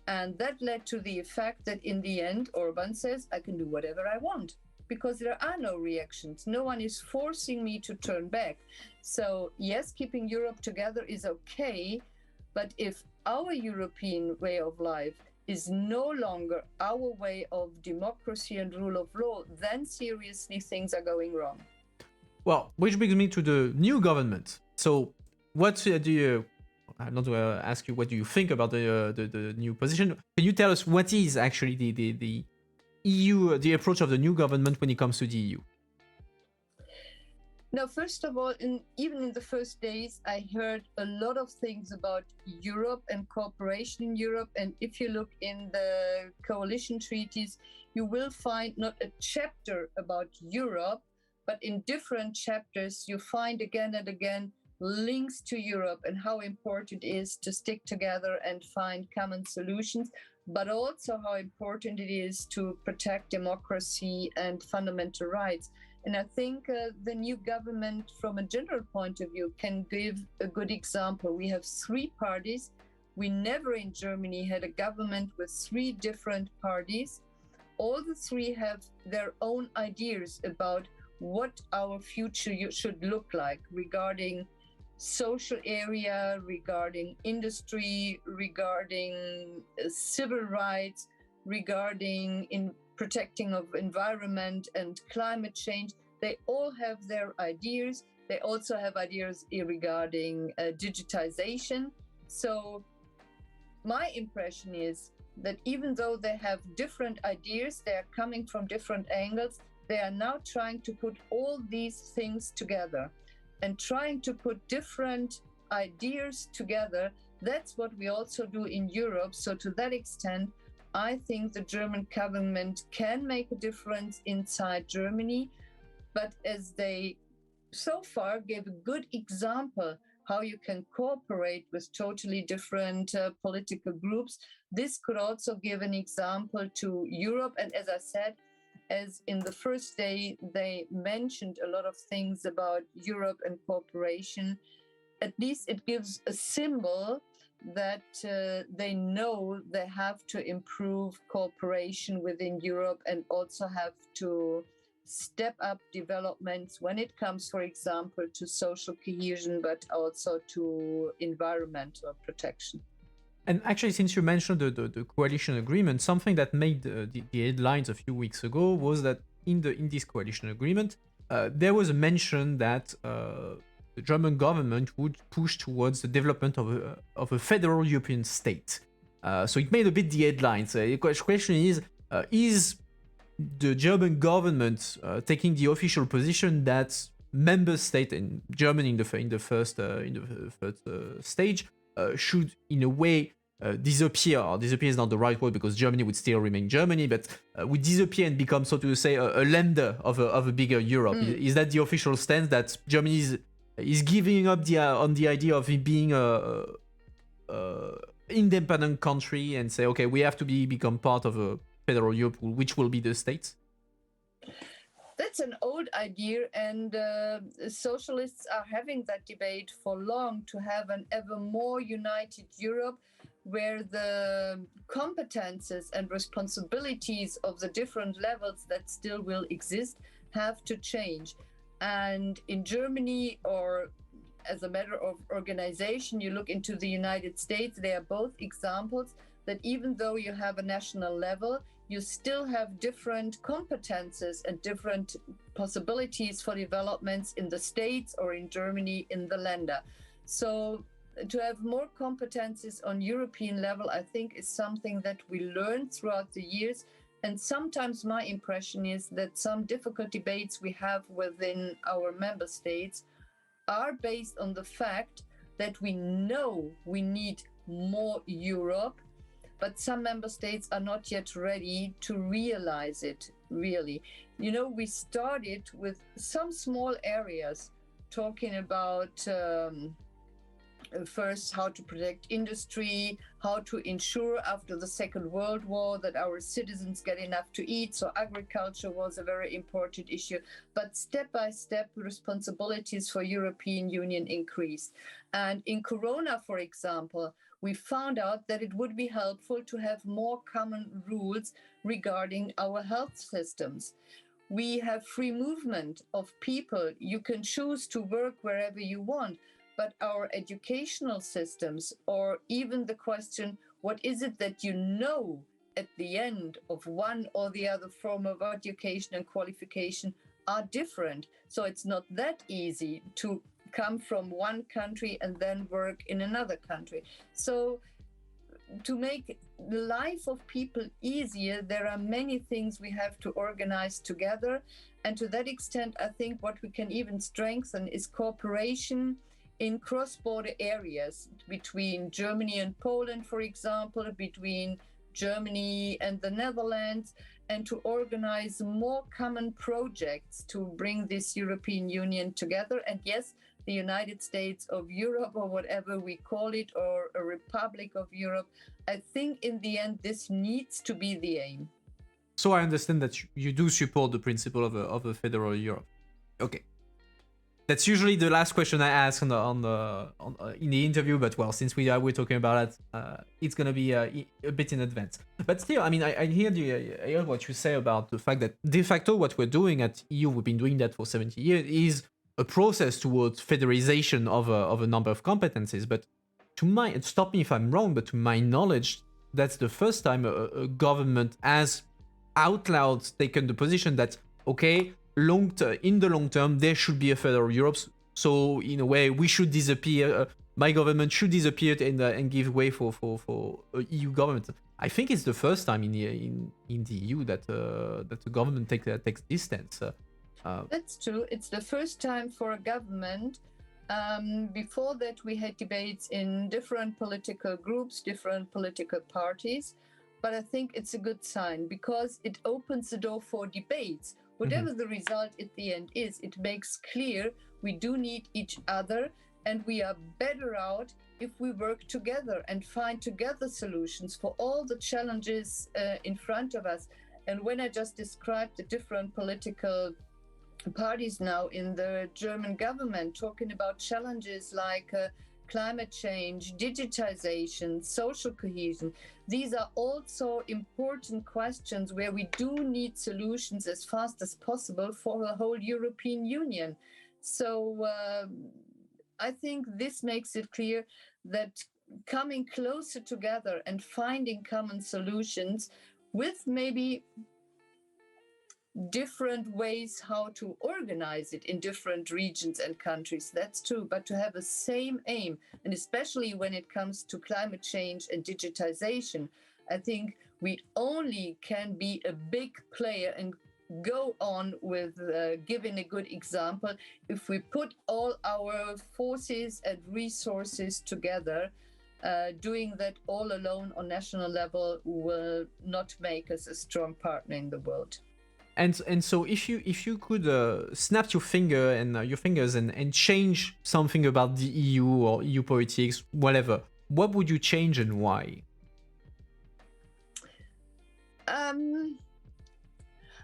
And that led to the effect that in the end, Orban says, I can do whatever I want because there are no reactions. No one is forcing me to turn back. So yes, keeping Europe together is okay, but if our European way of life is no longer our way of democracy and rule of law, then seriously things are going wrong. Well, which brings me to the new government. So what do you... I'm not going to ask you what do you think about the new position. Can you tell us what is actually the EU, the approach of the new government when it comes to the EU? Now, first of all, even in the first days, I heard a lot of things about Europe and cooperation in Europe. And if you look in the coalition treaties, you will find not a chapter about Europe, but in different chapters, you find again and again links to Europe and how important it is to stick together and find common solutions, but also how important it is to protect democracy and fundamental rights. And I think the new government, from a general point of view, can give a good example. We have three parties. We never in Germany had a government with three different parties. All the three have their own ideas about what our future should look like regarding social area, regarding industry, regarding civil rights, regarding protecting of environment and climate change. They all have their ideas. They also have ideas regarding digitization. So my impression is that even though they have different ideas, they are coming from different angles, they are now trying to put all these things together and trying to put different ideas together. That's what we also do in Europe. So to that extent, I think the German government can make a difference inside Germany, but as they so far gave a good example how you can cooperate with totally different political groups, this could also give an example to Europe. And as I said, as in the first day, they mentioned a lot of things about Europe and cooperation. At least it gives a symbol that they know they have to improve cooperation within Europe and also have to step up developments when it comes, for example, to social cohesion, but also to environmental protection. And actually, since you mentioned the coalition agreement, something that made the headlines a few weeks ago was that in this coalition agreement, there was a mention that the German government would push towards the development of a federal European state. So it made a bit the headlines. The question is the German government taking the official position that member state in Germany in the first stage should in a way disappear, or disappear is not the right word because Germany would still remain Germany, but would disappear and become, so to say, a lender of a bigger Europe. Is that the official stance, that Germany is giving up on the idea of it being a independent country and say, okay, we have to become part of a federal Europe, which will be the states? That's an old idea, and socialists are having that debate for long, to have an ever more united Europe where the competences and responsibilities of the different levels that still will exist have to change. And in Germany, or as a matter of organization, you look into the United States, they are both examples that even though you have a national level, you still have different competences and different possibilities for developments in the States or in Germany in the Länder. So to have more competences on European level, I think, is something that we learned throughout the years. And sometimes my impression is that some difficult debates we have within our member states are based on the fact that we know we need more Europe, but some member states are not yet ready to realize it, really. You know, we started with some small areas, talking about first how to protect industry, how to ensure after the Second World War that our citizens get enough to eat. So agriculture was a very important issue. But step by step, responsibilities for European Union increased. And in Corona, for example, we found out that it would be helpful to have more common rules regarding our health systems. We have free movement of people. You can choose to work wherever you want, but our educational systems, or even the question, what is it that you know at the end of one or the other form of education and qualification, are different. So it's not that easy to come from one country and then work in another country. So to make the life of people easier, there are many things we have to organize together. And to that extent, I think what we can even strengthen is cooperation in cross-border areas between Germany and Poland, for example, between Germany and the Netherlands, and to organize more common projects to bring this European Union together. And yes, the United States of Europe, or whatever we call it, or a Republic of Europe, I think in the end this needs to be the aim. So I understand that you do support the principle of a federal Europe. Okay. That's usually the last question I ask in the interview, but well, since we're talking about it, it's gonna be a bit in advance. But still, I mean, I hear what you say about the fact that de facto what we're doing at EU, we've been doing that for 70 years, is a process towards federalization of a number of competencies. But stop me if I'm wrong, but to my knowledge, that's the first time a government has out loud taken the position that, okay, in the long term, there should be a federal Europe. So in a way, we should disappear. My government should disappear and give way for a EU government. I think it's the first time in the EU that the government takes this stance. That's true. It's the first time for a government. Before that, we had debates in different political groups, different political parties. But I think it's a good sign because it opens the door for debates. Whatever the result at the end is, it makes clear we do need each other, and we are better out if we work together and find together solutions for all the challenges in front of us. And when I just described the different political parties now in the German government talking about challenges like climate change, digitization, social cohesion. These are also important questions where we do need solutions as fast as possible for the whole European Union. So I think this makes it clear that coming closer together and finding common solutions with maybe different ways how to organize it in different regions and countries. That's true, but to have a same aim, and especially when it comes to climate change and digitization, I think we only can be a big player and go on with giving a good example if we put all our forces and resources together. Doing that all alone on national level will not make us a strong partner in the world. And so if you could snap your fingers and change something about the EU or EU politics, whatever, what would you change and why?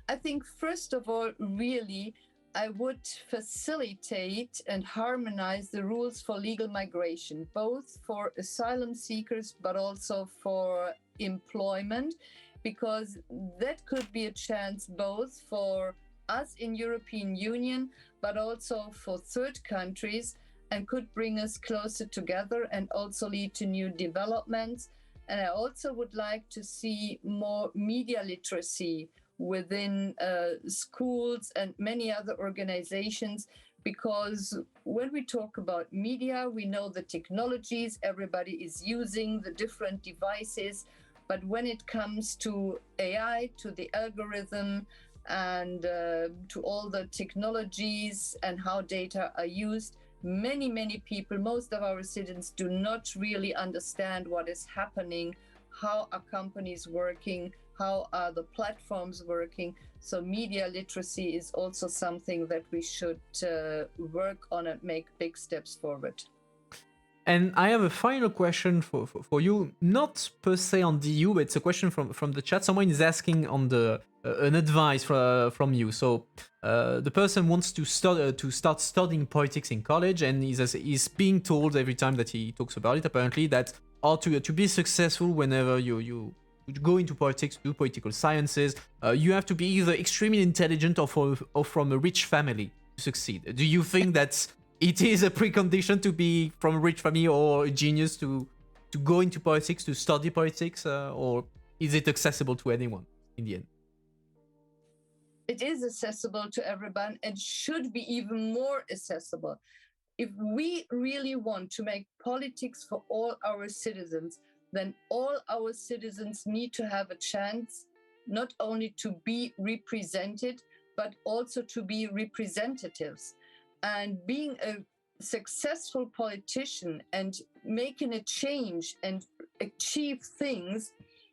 I think first of all, really, I would facilitate and harmonize the rules for legal migration, both for asylum seekers but also for employment, because that could be a chance both for us in European Union but also for third countries, and could bring us closer together and also lead to new developments. And I also would like to see more media literacy within schools and many other organizations, because when we talk about media, we know the technologies, everybody is using the different devices, but when it comes to AI, to the algorithm, and to all the technologies and how data are used, many people, most of our citizens do not really understand what is happening, how are companies working, how are the platforms working. So media literacy is also something that we should work on and make big steps forward. And I have a final question for you, not per se on the EU, but it's a question from the chat. Someone is asking on the an advice from you. So the person wants to start studying politics in college, and he's being told every time that he talks about it, apparently, that to be successful whenever you go into politics, do political sciences, you have to be either extremely intelligent or from a rich family to succeed. Do you think that it is a precondition to be from a rich family or a genius to go into politics, to study politics, or is it accessible to anyone in the end? It is accessible to everyone and should be even more accessible. If we really want to make politics for all our citizens, then all our citizens need to have a chance not only to be represented, but also to be representatives. And being a successful politician and making a change and achieve things,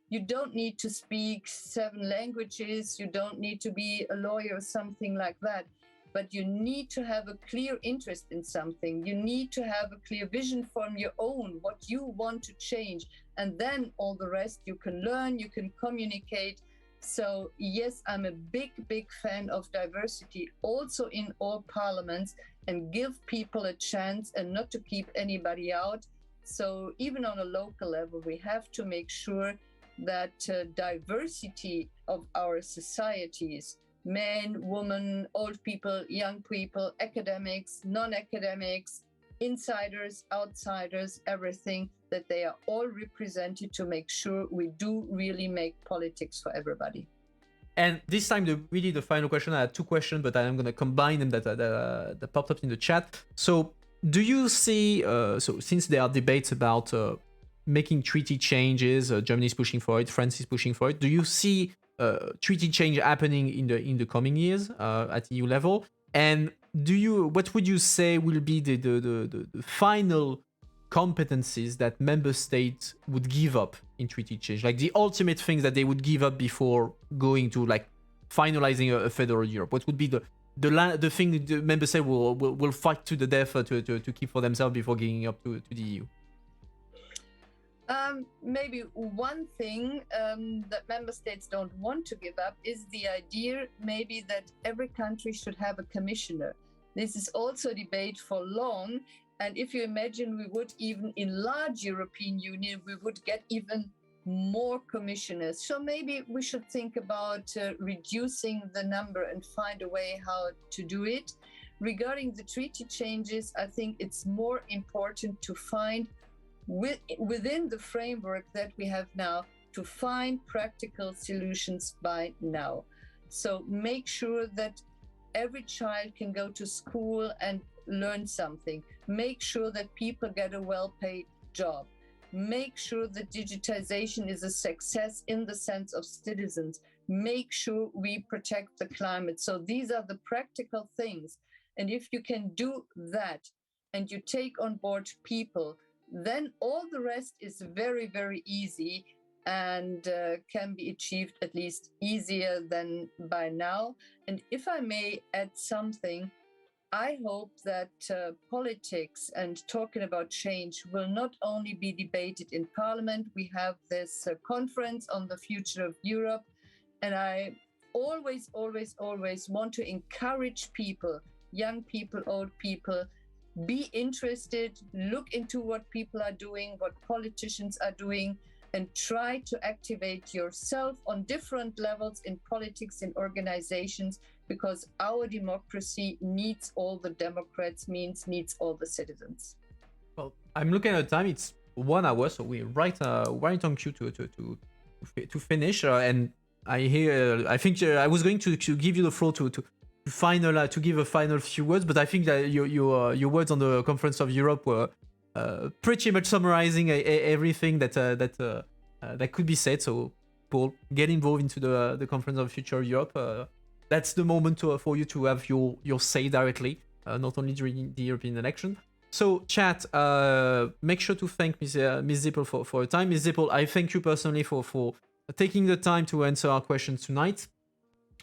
you don't need to speak 7 languages, you don't need to be a lawyer or something like that, but you need to have a clear interest in something. You need to have a clear vision from your own, what you want to change, and then all the rest you can learn, you can communicate. So yes, I'm a big fan of diversity also in all parliaments, and give people a chance and not to keep anybody out. So even on a local level, we have to make sure that diversity of our societies, men, women, old people, young people, academics, non-academics, insiders, outsiders, everything, that they are all represented to make sure we do really make politics for everybody. And this time, the final question, I had 2 questions, but I'm going to combine them that popped up in the chat. So do you see, so since there are debates about making treaty changes, Germany is pushing for it, France is pushing for it, do you see treaty change happening in the coming years at EU level? And what would you say will be the final competencies that member states would give up in treaty change, like the ultimate things that they would give up before going to like finalizing a federal Europe? What would be the thing the member state will fight to the death to keep for themselves before giving up to the EU? Maybe one thing that member states don't want to give up is the idea maybe that every country should have a commissioner. This is also a debate for long. And if you imagine we would even enlarge European Union, we would get even more commissioners. So maybe we should think about reducing the number and find a way how to do it. Regarding the treaty changes, I think it's more important to find within the framework that we have now, to find practical solutions by now. So make sure that every child can go to school and learn something. Make sure that people get a well-paid job. Make sure that digitization is a success in the sense of citizens. Make sure we protect the climate. So these are the practical things. And if you can do that and you take on board people, then all the rest is very, very easy and can be achieved at least easier than by now. And if I may add something, I hope that politics and talking about change will not only be debated in Parliament. We have this conference on the future of Europe, and I always want to encourage people, young people, old people, be interested, look into what people are doing, what politicians are doing, and try to activate yourself on different levels in politics, in organizations, because our democracy needs all the Democrats, needs all the citizens. Well, I'm looking at the time. It's 1 hour, so we're right on cue to finish. And I think I was going to give you the floor to give a final few words, but I think that your words on the Conference of Europe were pretty much summarizing everything that could be said. So, Paul, get involved into the Conference of Future of Europe. That's the moment for you to have your say directly, not only during the European election. So, chat, make sure to thank Ms. Sippel for her time. Ms. Sippel, I thank you personally for taking the time to answer our questions tonight.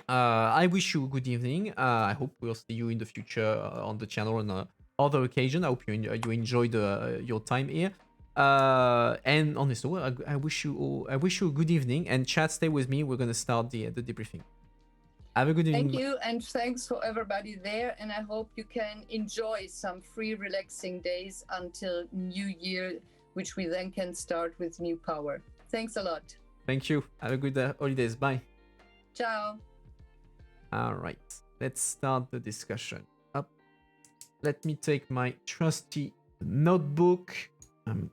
I wish you a good evening. I hope we'll see you in the future on the channel on other occasion. I hope you enjoyed your time here. And on this note, I wish you a good evening. And chat, stay with me. We're gonna start the debriefing. Have a good evening. Thank you, and thanks for everybody there. And I hope you can enjoy some free, relaxing days until New Year, which we then can start with new power. Thanks a lot. Thank you. Have a good holidays. Bye. Ciao. All right, let's start the discussion. Up. Let me take my trusty notebook. I'm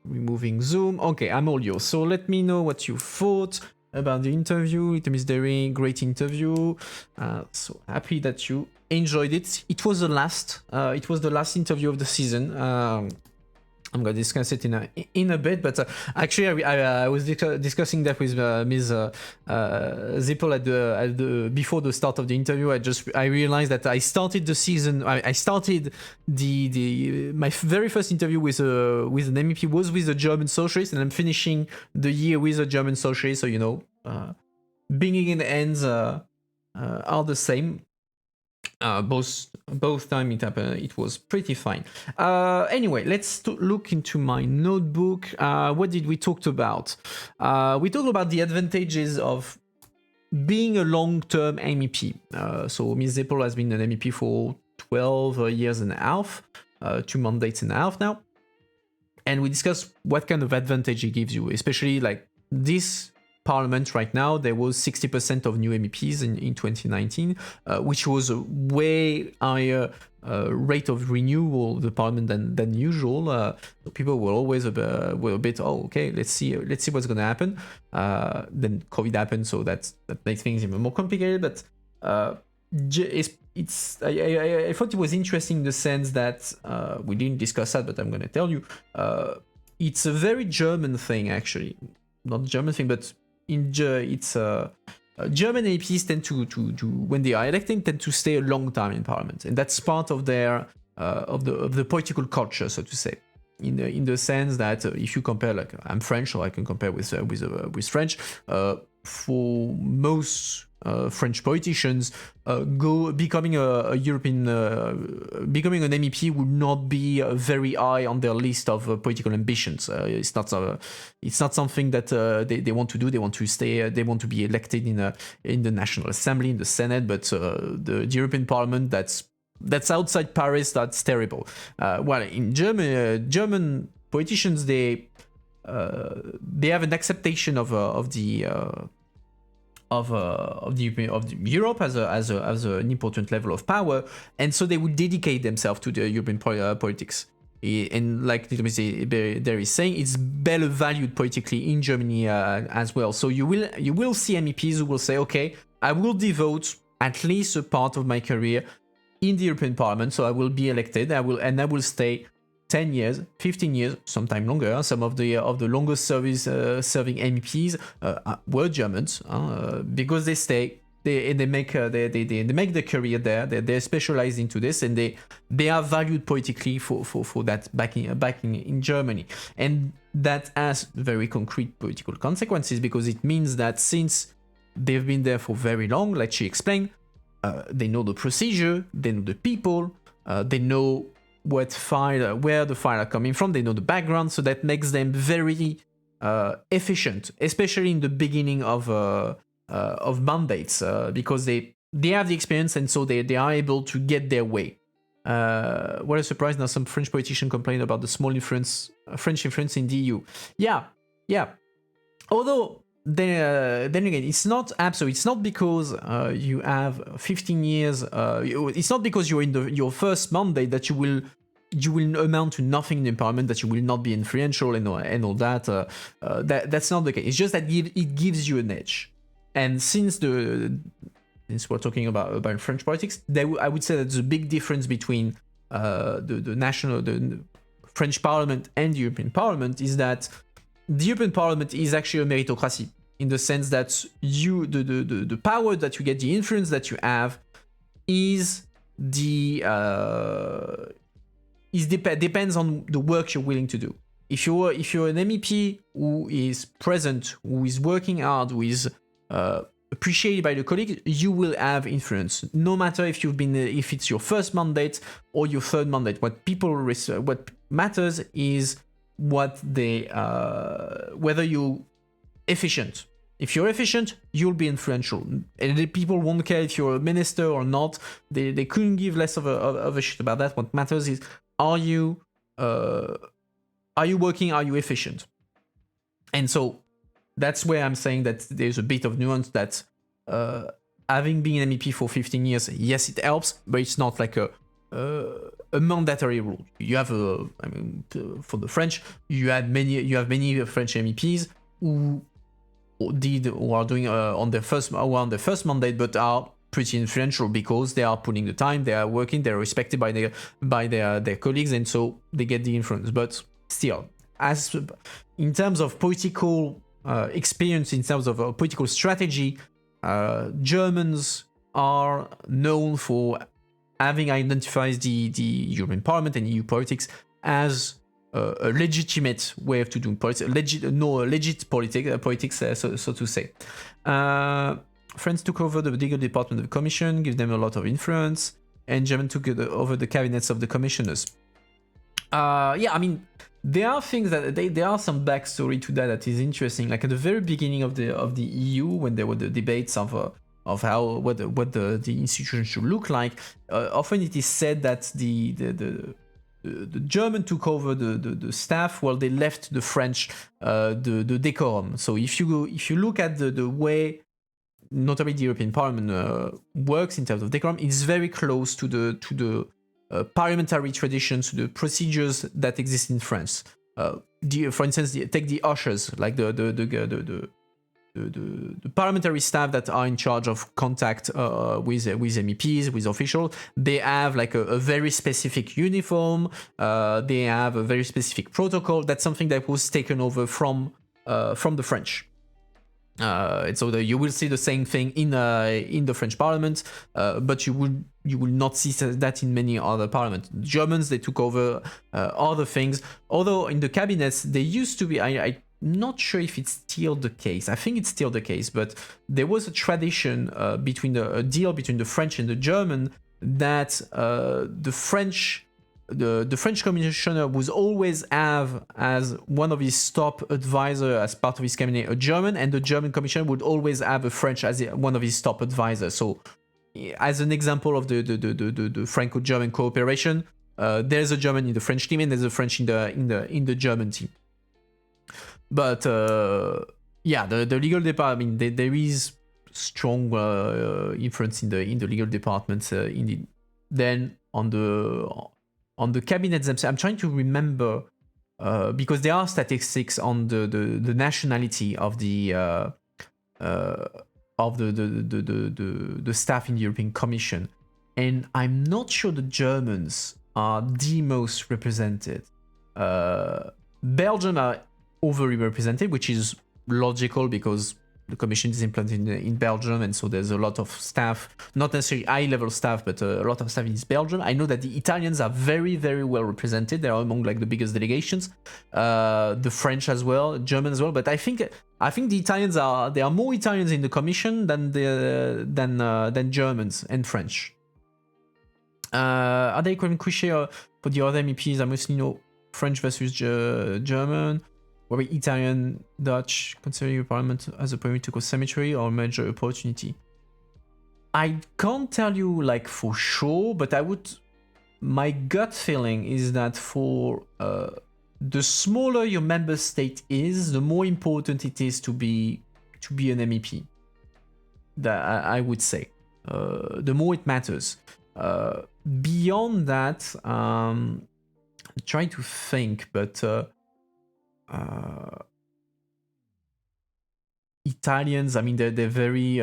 removing Zoom. Okay, I'm all yours. So let me know what you thought about the interview. It was very great interview. So happy that you enjoyed it. It was the last. It was the last interview of the season. I'm gonna discuss it in a bit, but actually I was discussing that with Ms. Sippel at the before the start of the interview. I realized that I started the season. I started my very first interview with an MEP was with a German socialist, and I'm finishing the year with a German socialist. So beginning and ends are the same. Both time it happened, it was pretty fine. Anyway, let's look into my notebook. What did we talk about? We talked about the advantages of being a long-term MEP. So Ms. Sippel has been an MEP for 12 years and a half, 2 mandates and a half now. And we discussed what kind of advantage it gives you, especially like this Parliament right now. There was 60% of new MEPs in 2019, which was a way higher rate of renewal of the Parliament than usual. So people were always a bit, okay, let's see what's going to happen. Then COVID happened, so that makes things even more complicated. But I thought it was interesting in the sense that we didn't discuss that, but I'm going to tell you, it's a very German thing actually. Not German thing, but it's German MEPs tend to when they are elected tend to stay a long time in Parliament, and that's part of their of the political culture, so to say. In the sense that if you compare, like I'm French, so I can compare with French. For most French politicians, becoming a European, becoming an MEP would not be very high on their list of political ambitions. It's not something that they want to do. They want to stay. They want to be elected in the National Assembly, in the Senate. But the European Parliament, that's outside Paris. That's terrible. Well, in German politicians, they have an acceptation of Europe as an important level of power, and so they would dedicate themselves to the European politics. And like there is saying, it's better valued politically in Germany as well. So you will see MEPs who will say, okay, I will devote at least a part of my career in the European Parliament, so I will be elected. I will stay 10 years, 15 years, sometime longer. Some of the longest serving MEPs were Germans because they stay. They make the career there. They're specialized into this, and they are valued politically for that back in Germany, and that has very concrete political consequences because it means that since they've been there for very long, like she explained, they know the procedure, they know the people, they know where the file are coming from, they know the background, so that makes them very efficient, especially in the beginning of mandates, because they have the experience, and so they are able to get their way. What a surprise! Now some French politicians complain about the small French influence in the EU. Yeah. Although then again, it's not absolute. It's not because you have 15 years. It's not because you're in your first mandate that you will amount to nothing in the parliament, that you will not be influential and all that. That's not the case. It's just that it gives you an edge. And since we're talking about French politics, I would say that there's a big difference between the French Parliament and the European Parliament is that the European Parliament is actually a meritocracy in the sense that the power that you get, the influence that you have, depends on the work you're willing to do. If you're an MEP who is present, who is working hard, who is appreciated by the colleagues, you will have influence, no matter if it's your first mandate or your third mandate. What matters is whether you're efficient. If you're efficient, you'll be influential, and the people won't care if you're a minister or not. They couldn't give less of a shit about that. What matters is, are you working? Are you efficient? And so that's where I'm saying that there's a bit of nuance that having been an MEP for 15 years, yes, it helps, but it's not like a mandatory rule. You have for the French, you have many French MEPs who are doing on their first mandate, but are pretty influential because they are putting the time, they are working, they're respected by their colleagues, and so they get the influence. But still, as in terms of political experience, in terms of political strategy, Germans are known for having identified the European Parliament and EU politics as a legitimate way of doing politics, legit politics, so to say. France took over the legal department of the Commission, give them a lot of influence, and Germany took over the cabinets of the commissioners. Yeah, I mean, there are things there are some backstory to that is interesting. Like at the very beginning of the EU, when there were the debates of what the institution should look like, often it is said that the German took over the staff while they left the French the decorum. So if you look at the way notably the European Parliament works in terms of decorum, it's very close to the parliamentary traditions, to the procedures that exist in France. For instance, take the ushers, like the parliamentary staff that are in charge of contact with MEPs, with officials. They have like a very specific uniform. They have a very specific protocol. That's something that was taken over from the French. And so you will see the same thing in the French Parliament, but you will not see that in many other parliaments. Germans, they took over other things. Although in the cabinets, they used to be. I'm not sure if it's still the case. I think it's still the case, but there was a tradition between a deal between the French and the German that the French commissioner would always have as one of his top advisor as part of his cabinet a German, and the German commissioner would always have a French as one of his top advisors. So, as an example of the Franco-German cooperation, there's a German in the French team and there's a French in the German team. But yeah, the legal department. I mean, there is strong influence in the legal departments. Indeed. Then on the cabinets themselves. I'm trying to remember because there are statistics on the nationality of the staff in the European Commission, and I'm not sure the Germans are the most represented. Belgium are overly represented, which is logical because the commission is implanted in Belgium, and so there's a lot of staff, not necessarily high-level staff, but a lot of staff in Belgium. I know that the Italians are very, very well represented. They are among like the biggest delegations. The French as well, German as well. But I think the Italians there are more Italians in the commission than Germans and French. Are they equivalent cliché for the other MEPs? I mostly know French versus German. Were we Italian, Dutch, considering your parliament as a political cemetery or major opportunity? I can't tell you like for sure, but my gut feeling is that for the smaller your member state is, the more important it is to be an MEP. That I would say, the more it matters. Beyond that, I'm trying to think, but Italians, I mean, they're very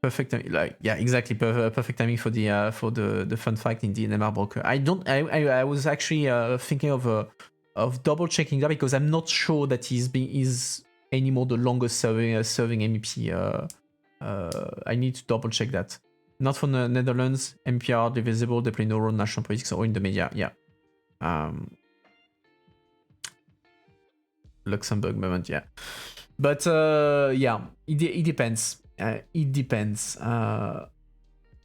perfect. Like, yeah, exactly, perfect timing for the fun fact in the NMR broker. I was actually thinking of double checking that because I'm not sure that he's anymore the longest serving MEP. I need to double check that. Not for the Netherlands, MP are divisible, they play no role in national politics or in the media. Yeah. Luxembourg moment, yeah. But yeah, it depends. It depends.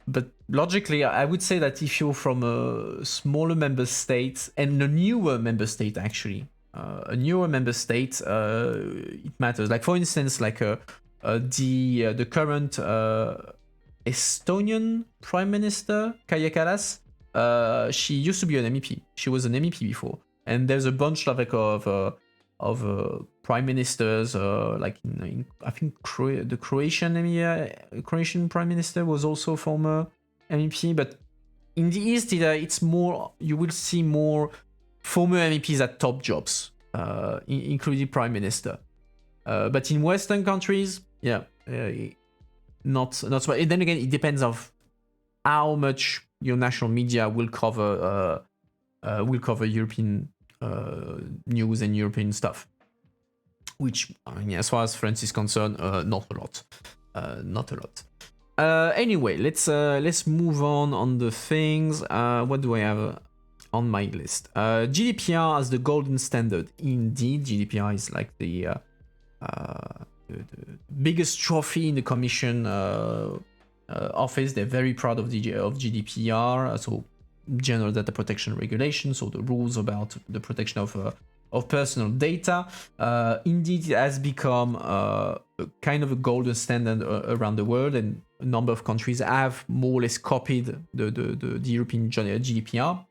But logically, I would say that if you're from a smaller member state and a newer member state, actually, it matters. Like for instance, like the current Estonian Prime Minister, Kaja Kallas, she used to be an MEP. She was an MEP before. And there's a bunch of prime ministers, like in I think the Croatian Prime Minister was also former MEP. But in the East, it's more, you will see more former MEPs at top jobs, including Prime Minister. But in Western countries, yeah, not so. And then again, it depends of how much your national media will cover European news and European stuff. Which, I mean, as far as France is concerned, not a lot. Anyway, let's move on the things. What do I have on my list? GDPR as the golden standard. Indeed, GDPR is like the biggest trophy in the Commission office. They're very proud of GDPR. So General Data Protection Regulations, so the rules about the protection of personal data. Indeed, it has become kind of a golden standard around the world, and a number of countries have more or less copied the European GDPR.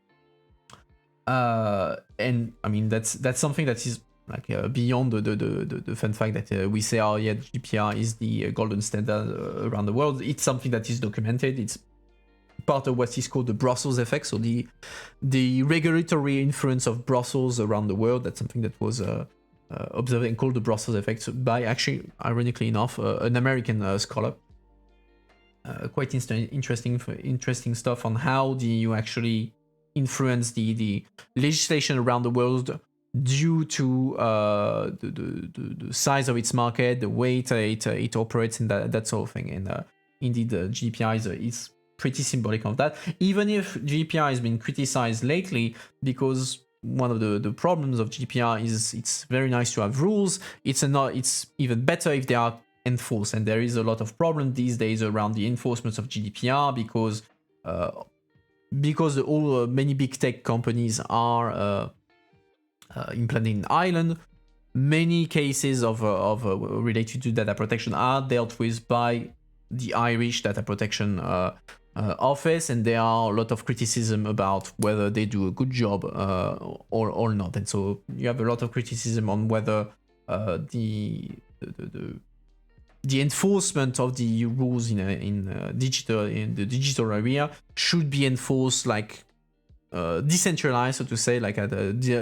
And I mean, that's something that is like beyond the fun fact that we say, oh yeah, GDPR is the golden standard around the world. It's something that is documented. It's part of what is called the Brussels effect, so the regulatory influence of Brussels around the world. That's something that was observed and called the Brussels effect by, actually, ironically enough, an American scholar. Quite interesting stuff on how the EU actually influence the legislation around the world due to the size of its market, the way it operates, and that sort of thing. And indeed, the GDPR is pretty symbolic of that, even if GDPR has been criticized lately, because one of the problems of GDPR is it's very nice to have rules. It's even better if they are enforced, and there is a lot of problem these days around the enforcement of GDPR because many big tech companies are implanted in Ireland. Many cases of related to data protection are dealt with by the Irish data protection office, and there are a lot of criticism about whether they do a good job or not. And so you have a lot of criticism on whether the enforcement of the rules in the digital area should be enforced like decentralized, so to say, like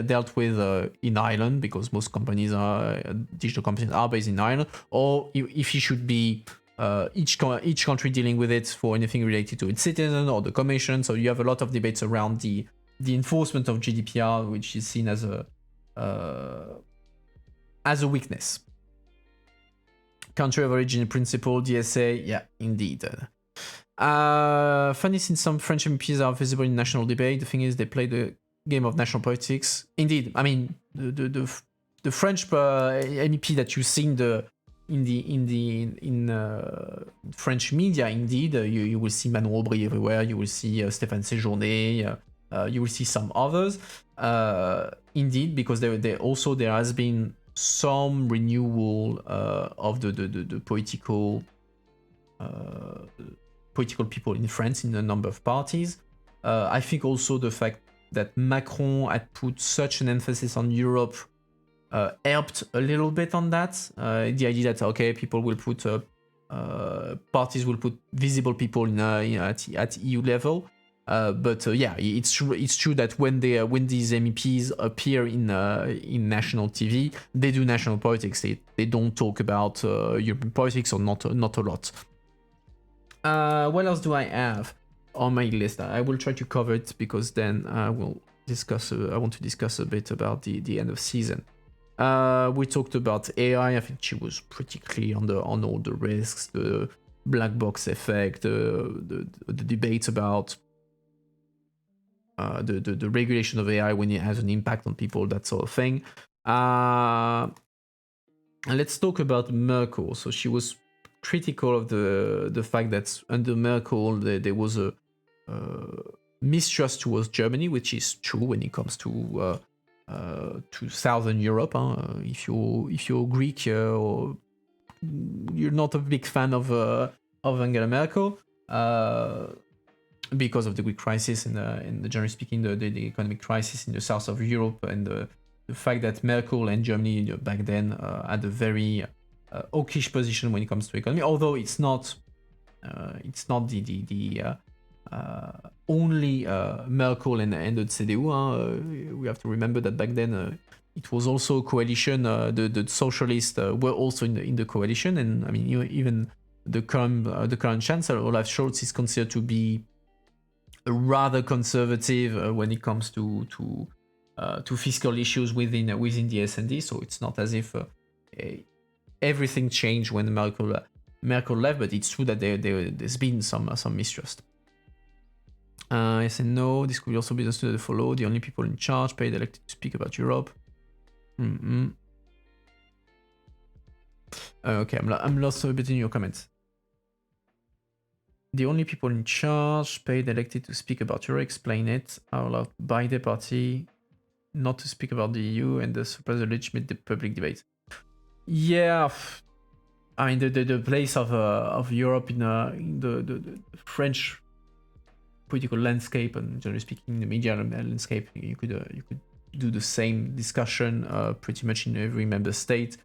dealt with in Ireland, because most companies are digital companies are based in Ireland, or if it should be each country dealing with it for anything related to its citizen or the commission. So you have a lot of debates around the enforcement of GDPR, which is seen as a weakness. Country of origin principle, DSA, yeah, indeed. Funny, since some French MPs are visible in national debate, the thing is they play the game of national politics. Indeed, I mean the French MEP that you see in French media, indeed, you will see Manon Aubry everywhere. You will see Stéphane Séjourné. You will see some others. Indeed, because there has been some renewal of the political people in France in a number of parties. I think also the fact that Macron had put such an emphasis on Europe helped a little bit on that. The idea that, okay, people will put parties will put visible people at EU level. But yeah, it's true that when these MEPs appear in national TV, they do national politics. They don't talk about European politics, or not a lot. What else do I have on my list? I will try to cover it, because then I will discuss. I want to discuss a bit about the end of season. We talked about AI. I think she was pretty clear on all the risks, the black box effect, the debates about the regulation of AI when it has an impact on people, that sort of thing. And let's talk about Merkel. So she was critical of the fact that under Merkel there was a mistrust towards Germany, which is true when it comes to Southern Europe. If you're Greek, or you're not a big fan of Angela Merkel, because of the Greek crisis and generally speaking the economic crisis in the south of Europe, and the fact that Merkel and Germany back then had a very hawkish position when it comes to economy. Although it's not the only Merkel and the CDU. We have to remember that back then it was also a coalition. The socialists were also in the coalition, and I mean even the current chancellor Olaf Scholz is considered to be rather conservative when it comes to fiscal issues within the S&D. So it's not as if everything changed when Merkel left, but it's true that there's been some mistrust. Yes and no. This could also be understood as follow. The only people in charge paid elected to speak about Europe. Okay, I'm lost a bit in your comments. The only people in charge paid elected to speak about Europe. Explain it. Are allowed by the party not to speak about the EU, and the suppress the legitimate public debate. Yeah, I mean the place of Europe in the French political landscape, and generally speaking the media landscape, you could do the same discussion pretty much in every member state.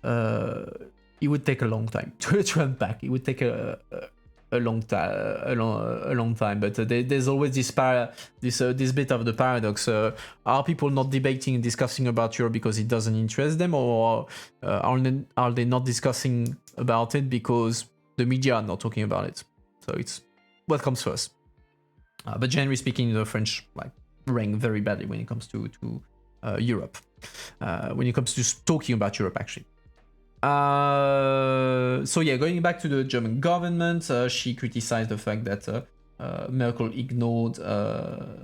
It would take a long time to unpack. It would take a long time, but there's always this bit of the paradox. Are people not debating and discussing about Europe because it doesn't interest them, or are they not discussing about it because the media are not talking about it? So it's what comes first. But generally speaking, the French rank very badly when it comes to Europe, when it comes to talking about Europe, actually. So yeah, going back to the German government, she criticized the fact that Merkel ignored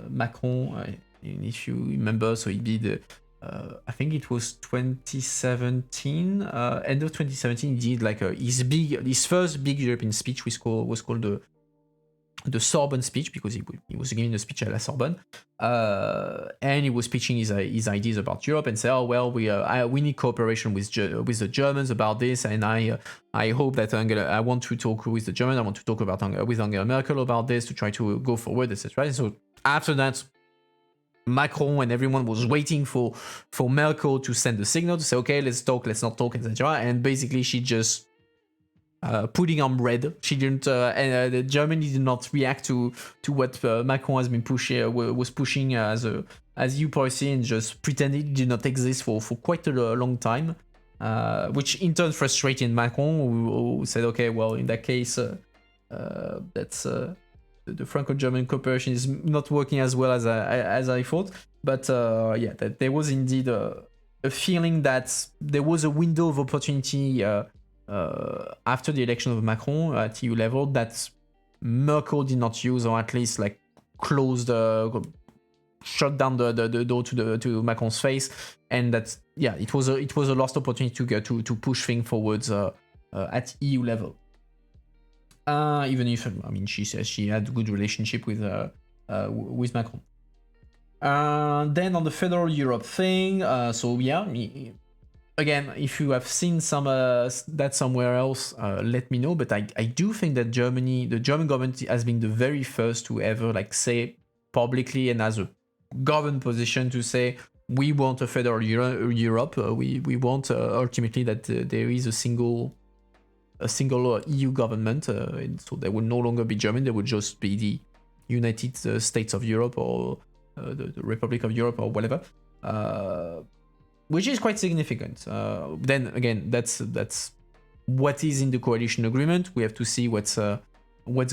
Macron. If you remember, so he did, I think it was 2017, end of 2017, he did his first big European speech, was called the Sorbonne speech, because he was giving a speech at La Sorbonne, and he was pitching his ideas about Europe and say, oh well, we need cooperation with the Germans about this, and I hope that I want to talk with the Germans, I want to talk with Angela Merkel about this to try to go forward, etc. And so after that, Macron and everyone was waiting for Merkel to send the signal to say, okay, let's talk, let's not talk, etc. And basically she just putting on red. She didn't, and Germany did not react to what Macron has been was pushing as EU policy, and just pretended it did not exist for quite a long time, which in turn frustrated Macron, who said, okay, well, in that case, that's the Franco-German cooperation is not working as well as I thought. But yeah, that there was indeed a feeling that there was a window of opportunity after the election of Macron at EU level that Merkel did not use, or at least like shut down the door to Macron's face, and that it was a lost opportunity to push things forwards at EU level. Even if she says she had a good relationship with Macron. Then on the federal Europe thing, again, if you have seen some that somewhere else, let me know. But I do think that the German government has been the very first to ever say publicly and as a government position to say we want a federal Europe. We want ultimately that there is a single EU government. So there will no longer be Germany. There would just be the United States of Europe or the Republic of Europe or whatever. Which is quite significant. Then again, that's what is in the coalition agreement. We have to see what's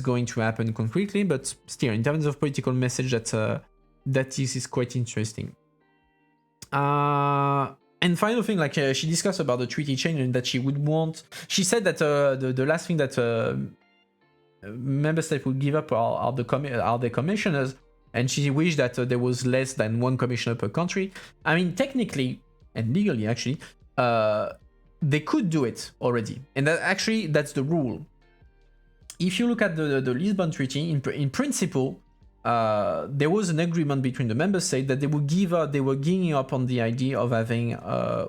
going to happen concretely. But still, in terms of political message, that is quite interesting. And final thing, she discussed about the treaty change, and that she would want. She said that the last thing that member states would give up are the commissioners, and she wished that there was less than one commissioner per country. I mean, technically and legally, actually, they could do it already, and that's the rule. If you look at the Lisbon Treaty, in principle, there was an agreement between the member states that they were giving up on the idea of having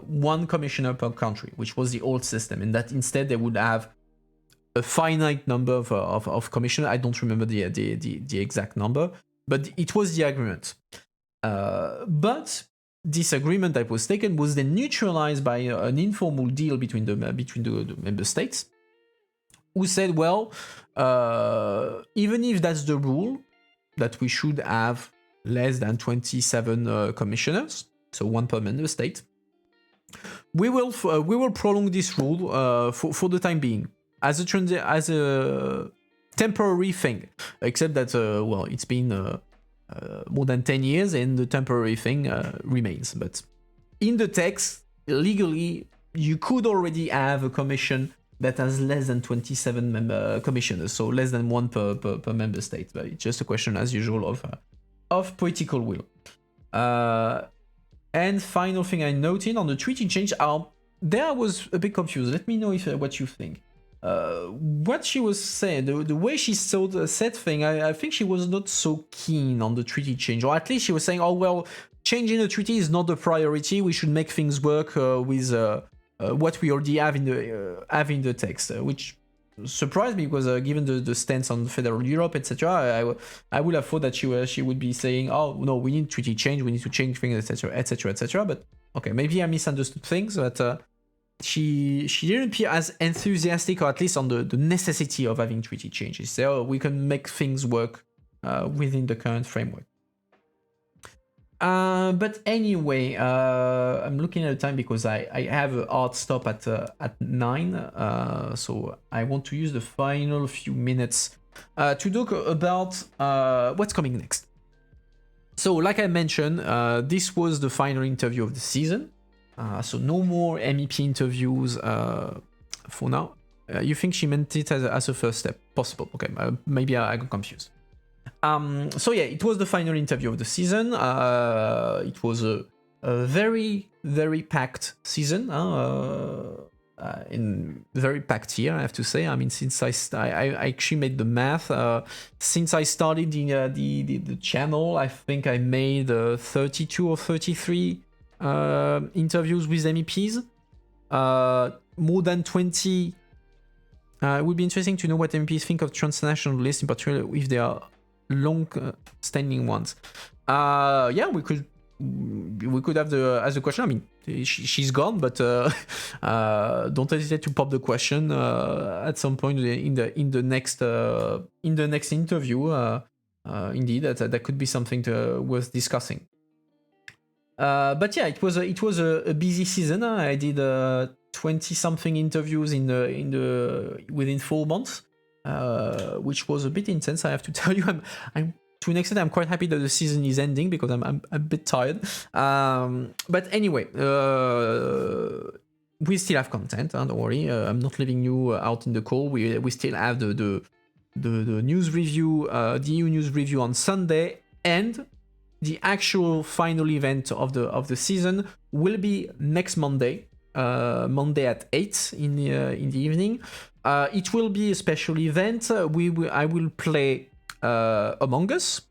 one commissioner per country, which was the old system, and that instead they would have a finite number of commissioners. I don't remember the exact number, but it was the agreement. But this agreement that was taken was then neutralized by an informal deal between the member states, who said, well, even if that's the rule, that we should have less than 27 commissioners, so one per member state, we will prolong this rule for the time being as a temporary thing. Except that it's been more than 10 years, and the temporary thing remains. But in the text, legally, you could already have a commission that has less than 27 commissioners, so less than one per member state. But it's just a question, as usual, of political will. And final thing I noted on the treaty change, there I was a bit confused. Let me know what you think. What she was saying, the way she said thing, I think she was not so keen on the treaty change, or at least she was saying, oh well, changing the treaty is not the priority. We should make things work with what we already have in the text, which surprised me, because given the stance on federal Europe, etc., I would have thought that she would be saying, oh no, we need treaty change, we need to change things, etc., etc., etc. But okay, maybe I misunderstood things, but she didn't appear as enthusiastic, or at least on the necessity of having treaty changes. So we can make things work within the current framework. But anyway, I'm looking at the time because I have a hard stop at 9, so I want to use the final few minutes to talk about what's coming next. So like I mentioned, this was the final interview of the season. So no more MEP interviews for now. You think she meant it as a first step? Possible. Okay, maybe I got confused. So yeah, it was the final interview of the season. It was a very, very packed season. In very packed year, I have to say. I mean, since I actually made the math. Since I started the channel, I think I made 32 or 33 interviews with MEPs. More than 20. It would be interesting to know what MEPs think of transnational lists, in particular if they are long-standing ones. Yeah, we could we could have the question. I mean, she's gone, but don't hesitate to pop the question at some point in the next interview. Indeed, that could be something worth discussing. But yeah, it was a busy season. I did 20 something interviews within 4 months, which was a bit intense. I have to tell you, I'm to an extent I'm quite happy that the season is ending because I'm a bit tired. But anyway, we still have content. Don't worry, I'm not leaving you out in the cold. We still have the news review, the EU news review on Sunday, and the actual final event of the season will be next Monday, Monday at 8 in the evening. It will be a special event. I will play Among Us.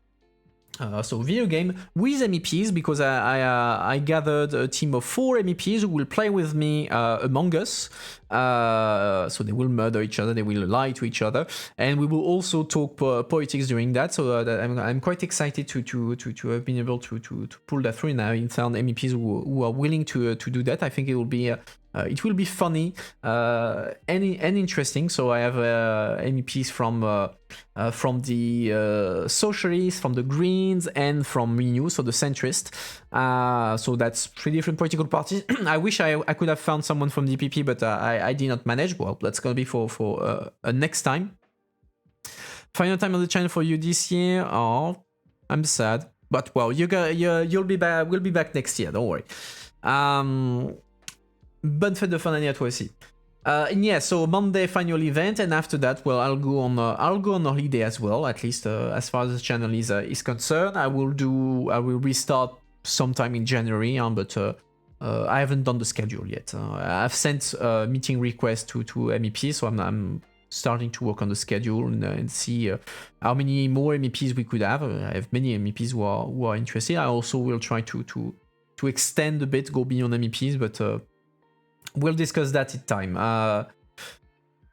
So video game with MEPs, because I gathered a team of 4 MEPs who will play with me Among Us. So they will murder each other, they will lie to each other, and we will also talk politics during that. So that I'm quite excited to have been able to pull that through, and I found MEPs who are willing to do that. I think it will be funny and interesting. So I have MEPs from the Socialists, from the Greens, and from Renew, so the centrist. So that's 3 different political parties. I wish I could have found someone from the DPP, but I did not manage. Well, that's gonna be for next time. Final time on the channel for you this year. Oh, I'm sad, but well, you'll be back. We'll be back next year. Don't worry. Bonne fête de fin d'année à toi aussi. And yeah, so Monday final event, and after that, well, I'll go on holiday as well. At least as far as the channel is concerned, I will restart sometime in January. But I haven't done the schedule yet. I've sent meeting requests to MEPs, so I'm starting to work on the schedule and see how many more MEPs we could have. I have many MEPs who are interested. I also will try to extend a bit, go beyond MEPs, but. We'll discuss that in time.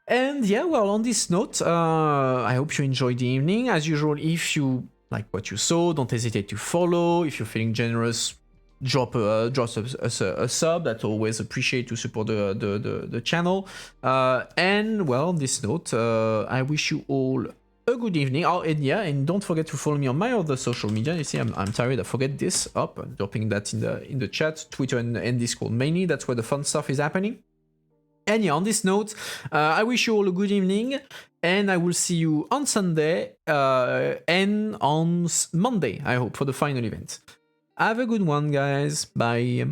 And yeah, well, on this note, I hope you enjoyed the evening. As usual, if you like what you saw, don't hesitate to follow. If you're feeling generous, drop a sub. That's always appreciated to support the channel. And well, on this note, I wish you all a good evening. Oh, and yeah, and don't forget to follow me on my other social media. You see, I'm tired. I forget this up. I'm dropping that in the chat, Twitter and Discord mainly. That's where the fun stuff is happening. And yeah, on this note, I wish you all a good evening, and I will see you on Sunday and on Monday, I hope, for the final event. Have a good one, guys. Bye.